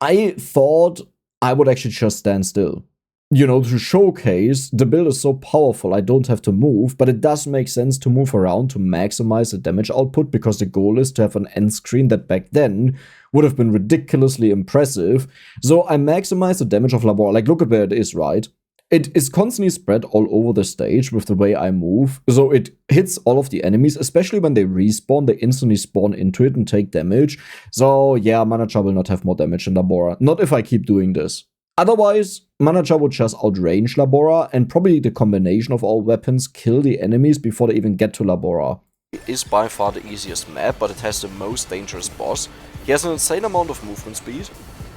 I thought I would actually just stand still. To showcase the build is so powerful, I don't have to move, but it does make sense to move around to maximize the damage output, because the goal is to have an end screen that back then would have been ridiculously impressive. So I maximize the damage of Labora. Like, look at where it is, right? It is constantly spread all over the stage with the way I move, so it hits all of the enemies, especially when they respawn, they instantly spawn into it and take damage. So yeah, Mana Jar will not have more damage than Labora, not if I keep doing this. Otherwise, Mana Jar would just outrange Labora, and probably the combination of all weapons kill the enemies before they even get to Labora. It is by far the easiest map, but it has the most dangerous boss. He has an insane amount of movement speed,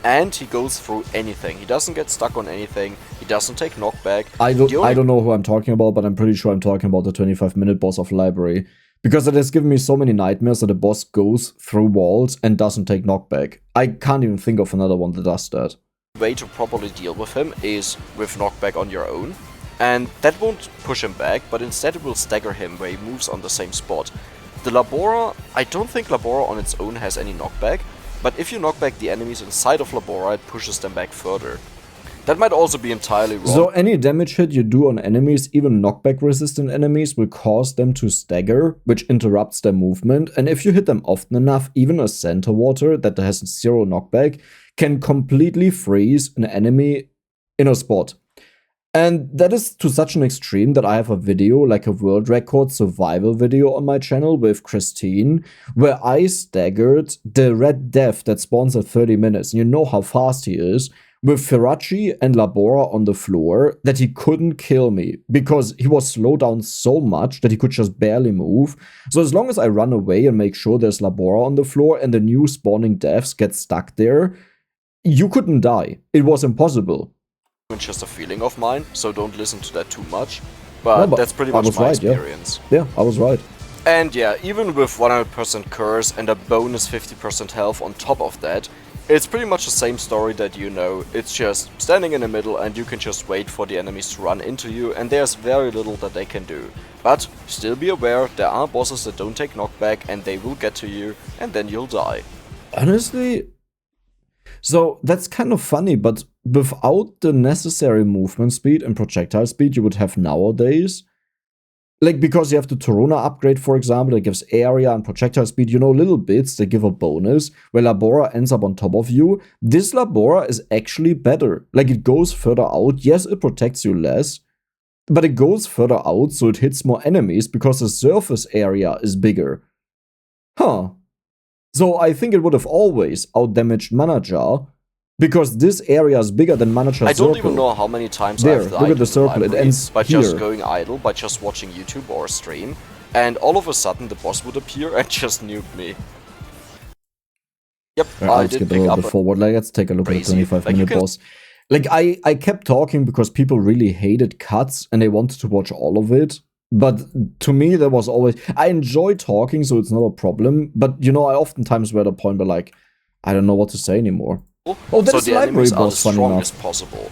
and he goes through anything. He doesn't get stuck on anything, he doesn't take knockback. I don't know who I'm talking about, but I'm pretty sure I'm talking about the 25-minute boss of Library. Because it has given me so many nightmares that a boss goes through walls and doesn't take knockback. I can't even think of another one that does that. The way to properly deal with him is with knockback on your own. And that won't push him back, but instead it will stagger him where he moves on the same spot. The Labora, I don't think Labora on its own has any knockback, but if you knock back the enemies inside of Labora, it pushes them back further. That might also be entirely wrong. So any damage hit you do on enemies, even knockback resistant enemies, will cause them to stagger, which interrupts their movement, and if you hit them often enough, even a center water that has 0 knockback can completely freeze an enemy in a spot. And that is to such an extreme that I have a video, like a world record survival video on my channel with Christine, where I staggered the Red Death that spawns at 30 minutes, and you know how fast he is, with Firachi and Labora on the floor, that he couldn't kill me, because he was slowed down so much that he could just barely move. So as long as I run away and make sure there's Labora on the floor and the new spawning deaths get stuck there, you couldn't die. It was impossible. It's just a feeling of mine, so don't listen to that too much. But that's pretty much my experience. Yeah, I was right. And yeah, even with 100% curse and a bonus 50% health on top of that, it's pretty much the same story that you know. It's just standing in the middle and you can just wait for the enemies to run into you, and there's very little that they can do. But still be aware, there are bosses that don't take knockback and they will get to you, and then you'll die. Honestly, so that's kind of funny, but without the necessary movement speed and projectile speed you would have nowadays, like, because you have the Toruna upgrade, for example, that gives area and projectile speed, you know, little bits that give a bonus, where Labora ends up on top of you. This Labora is actually better. Like, it goes further out. Yes, it protects you less, but it goes further out, so it hits more enemies because the surface area is bigger. Huh. So I think it would have always outdamaged Mana Jar, because this area is bigger than Mana Jar. I don't even know how many times I've died look at the circle, it ends by here. just going idle, by just watching YouTube or a stream, and all of a sudden the boss would appear and just nuke me. Yep, I did pick up forward. Like, let's take a look at the 25-minute boss. Like, I kept talking because people really hated cuts and they wanted to watch all of it. But to me, there was always... I enjoy talking, so it's not a problem. But, you know, I oftentimes were at a point where, like, I don't know what to say anymore. Oh, that's the library boss, funny enough. Possible.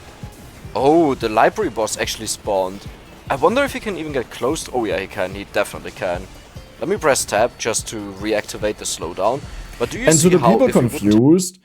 Oh, the library boss actually spawned. I wonder if he can even get close to... Oh yeah, he can. He definitely can. Let me press tab just to reactivate the slowdown. But do you see how... And to the people confused,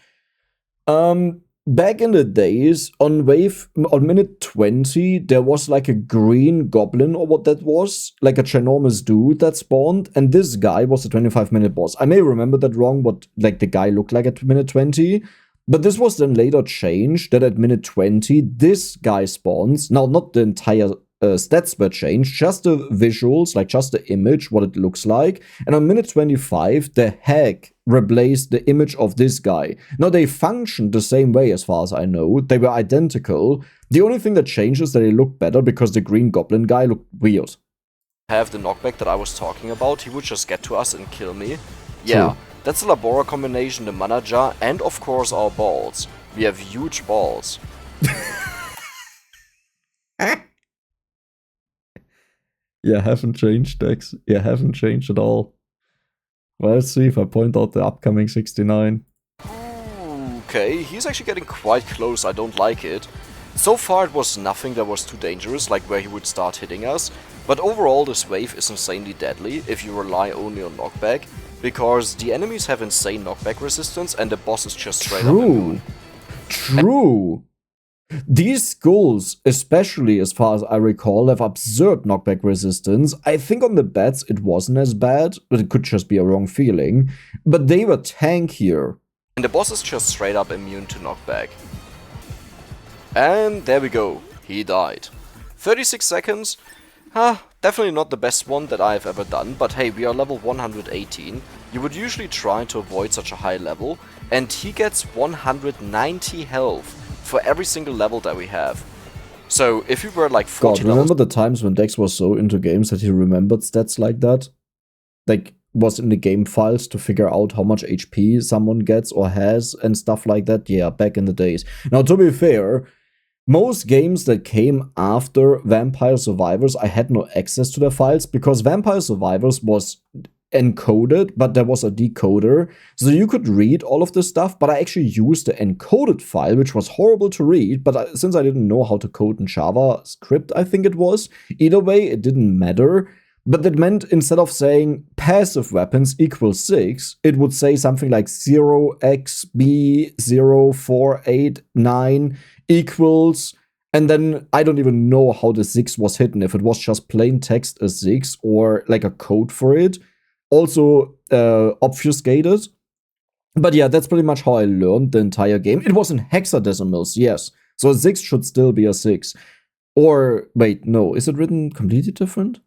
back in the days, on minute 20, there was like a green goblin, or what that was, like a ginormous dude that spawned, and this guy was the 25-minute boss. I may remember that wrong, what like the guy looked like at minute 20, but this was then later changed, that at minute 20, this guy spawns. Now, not the entire stats were changed, just the visuals, like just the image, what it looks like. And on minute 25, the hack replaced the image of this guy. Now, they functioned the same way as far as I know. They were identical. The only thing that changed is that they look better because the green goblin guy looked weird. Have the knockback that I was talking about, he would just get to us and kill me. Yeah, true. That's the Labora combination, the Mana Jar, and of course our balls. We have huge balls. Yeah, haven't changed, Dex. Yeah, haven't changed at all. Well, let's see if I point out the upcoming 69. Okay, he's actually getting quite close, I don't like it. So far it was nothing that was too dangerous, like where he would start hitting us. But overall this wave is insanely deadly if you rely only on knockback, because the enemies have insane knockback resistance and the boss is just straight up immune. True. These skulls, especially as far as I recall, have absurd knockback resistance. I think on the bats it wasn't as bad, but it could just be a wrong feeling. But they were tankier. And the boss is just straight up immune to knockback. And there we go, he died. 36 seconds? Definitely not the best one that I've ever done, but hey, we are level 118. You would usually try to avoid such a high level, and he gets 190 health for every single level that we have. So if we were like 40 God, remember the times when Dex was so into games that he remembered stats like that? Like, was in the game files to figure out how much HP someone gets or has and stuff like that? Yeah, back in the days. Now, to be fair, most games that came after Vampire Survivors, I had no access to their files because Vampire Survivors was encoded, but there was a decoder. So you could read all of this stuff, but I actually used the encoded file, which was horrible to read. But since I didn't know how to code in JavaScript, I think it was. Either way, it didn't matter. But that meant instead of saying passive weapons equals 6, it would say something like 0xb0489 equals, and then I don't even know how the 6 was hidden, if it was just plain text a 6 or like a code for it. Also obfuscated. But yeah, that's pretty much how I learned the entire game. It was in hexadecimals, yes. So a 6 should still be a 6. Or, wait, no, is it written completely different?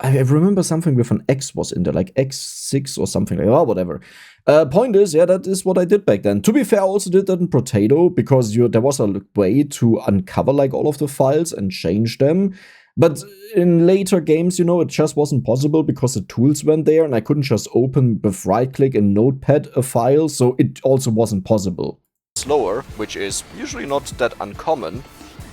I remember something with an X was in there, like X6 or something like that, oh, whatever. Point is, yeah, that is what I did back then. To be fair, I also did that in Potato, because there was a way to uncover like all of the files and change them. But in later games, you know, it just wasn't possible because the tools weren't there, and I couldn't just open with right-click in Notepad a file, so it also wasn't possible. Slower, which is usually not that uncommon,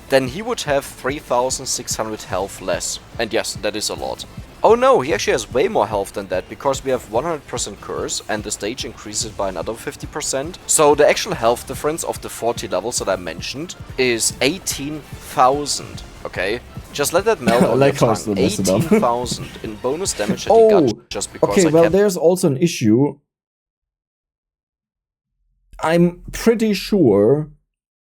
then he would have 3600 health less. And yes, that is a lot. Oh no, he actually has way more health than that, because we have 100% curse and the stage increases by another 50%. So the actual health difference of the 40 levels that I mentioned is 18,000, okay? Just let that melt on like your tongue. 18,000 in bonus damage that he got just because okay, well, there's also an issue. I'm pretty sure,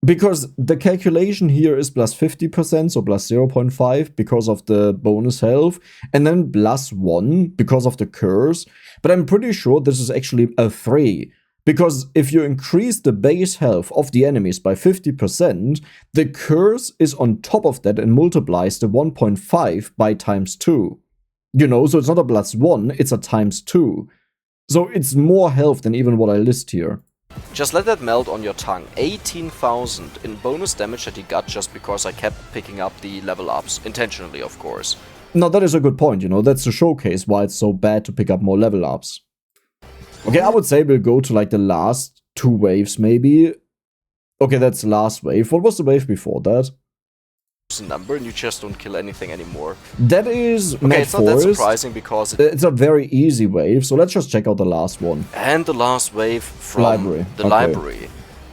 because the calculation here is plus 50%, so plus 0.5 because of the bonus health, and then plus 1 because of the curse. But I'm pretty sure this is actually a 3. Because if you increase the base health of the enemies by 50%, the curse is on top of that and multiplies the 1.5 by times 2. You know, so it's not a plus 1, it's a times 2. So it's more health than even what I list here. Just let that melt on your tongue. 18,000 in bonus damage that he got just because I kept picking up the level ups. Intentionally, of course. Now, that is a good point, you know. That's to showcase why it's so bad to pick up more level ups. Okay, I would say we'll go to like the last 2 waves, maybe. Okay, that's the last wave. What was the wave before that? Number and you just don't kill anything anymore. That is okay, it's not that surprising because it's a very easy wave, so let's just check out the last one. And the last wave from library. The library.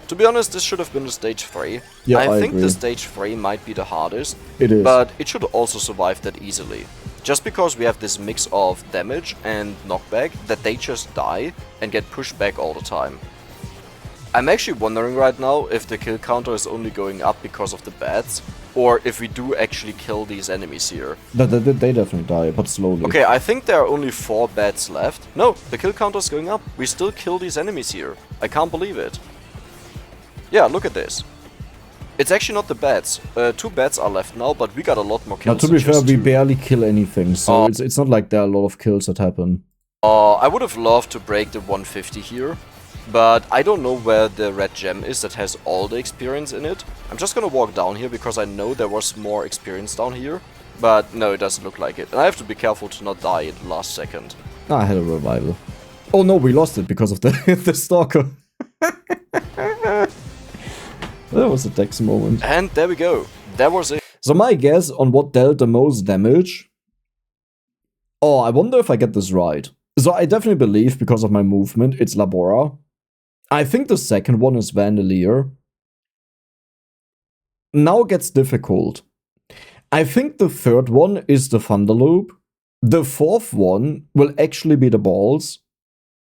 To be honest, this should have been the stage 3. Yeah, I think agree. the stage 3 might be the hardest. It is. But it should also survive that easily. Just because we have this mix of damage and knockback that they just die and get pushed back all the time. I'm actually wondering right now if the kill counter is only going up because of the bats, or if we do actually kill these enemies here. They definitely die, but slowly. Okay, I think there are only 4 bats left. No, the kill counter is going up. We still kill these enemies here. I can't believe it. Yeah, look at this. It's actually not the bats. 2 bats are left now, but we got a lot more kills. Now, to be fair, we barely kill anything, so it's not like there are a lot of kills that happen. I would have loved to break the 150 here. But I don't know where the red gem is that has all the experience in it. I'm just gonna walk down here because I know there was more experience down here. But no, it doesn't look like it. And I have to be careful to not die at the last second. I had a revival. Oh no, we lost it because of the, the Stalker. That was a Dex moment. And there we go. That was it. So my guess on what dealt the most damage... Oh, I wonder if I get this right. So I definitely believe, because of my movement, it's Labora. I think the second one is Vandelier. Now it gets difficult. I think the third one is the Thunderloop. The fourth one will actually be the balls.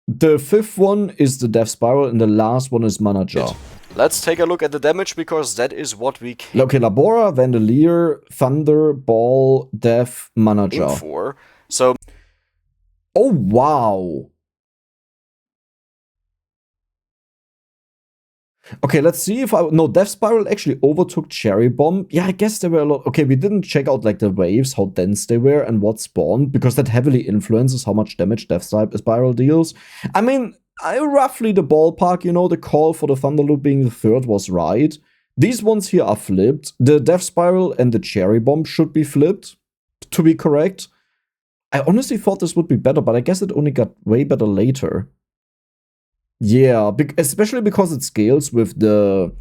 The fifth one is the Death Spiral, and the last one is Mana Jar. Let's take a look at the damage, because that is what we came okay, Labora, Vandelier, Thunder, Ball, Death, Mana Jar. for. So... Oh, wow. Okay, let's see if I... No, Death Spiral actually overtook Cherry Bomb. Yeah, I guess there were a lot... Okay, we didn't check out, like, the waves, how dense they were, and what spawned, because that heavily influences how much damage Death Spiral deals. I mean, roughly the ballpark, you know, the call for the Thunderloop being the third was right. These ones here are flipped. The Death Spiral and the Cherry Bomb should be flipped, to be correct. I honestly thought this would be better, but I guess it only got way better later. Yeah, especially because it scales with the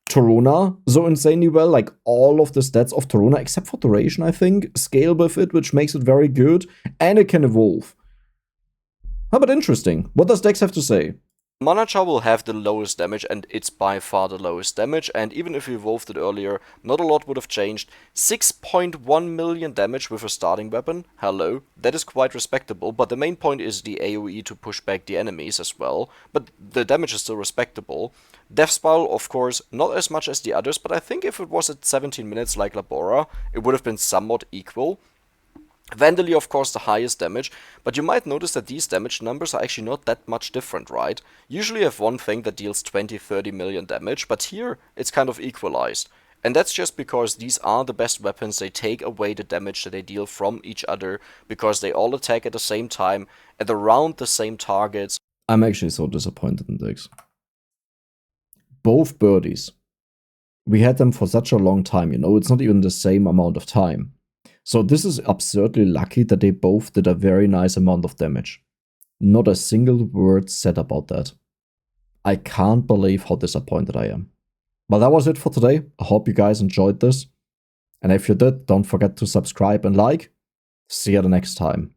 Toruna so insanely well, like all of the stats of Toruna, except for duration, I think, scale with it, which makes it very good, and it can evolve. How about interesting? What does Dex have to say? Mana Jar will have the lowest damage, and it's by far the lowest damage, and even if you evolved it earlier, not a lot would have changed. 6.1 million damage with a starting weapon, hello, that is quite respectable, but the main point is the AoE to push back the enemies as well, but the damage is still respectable. Death Spiral, of course, not as much as the others, but I think if it was at 17 minutes like Labora, it would have been somewhat equal. Vandelier, of course, the highest damage, but you might notice that these damage numbers are actually not that much different, right? Usually you have one thing that deals 20-30 million damage, but here it's kind of equalized. And that's just because these are the best weapons. They take away the damage that they deal from each other, because they all attack at the same time, at around the same targets. I'm actually so disappointed in Dex. Both birdies. We had them for such a long time, you know, it's not even the same amount of time. So this is absurdly lucky that they both did a very nice amount of damage. Not a single word said about that. I can't believe how disappointed I am. But that was it for today. I hope you guys enjoyed this. And if you did, don't forget to subscribe and like. See you the next time.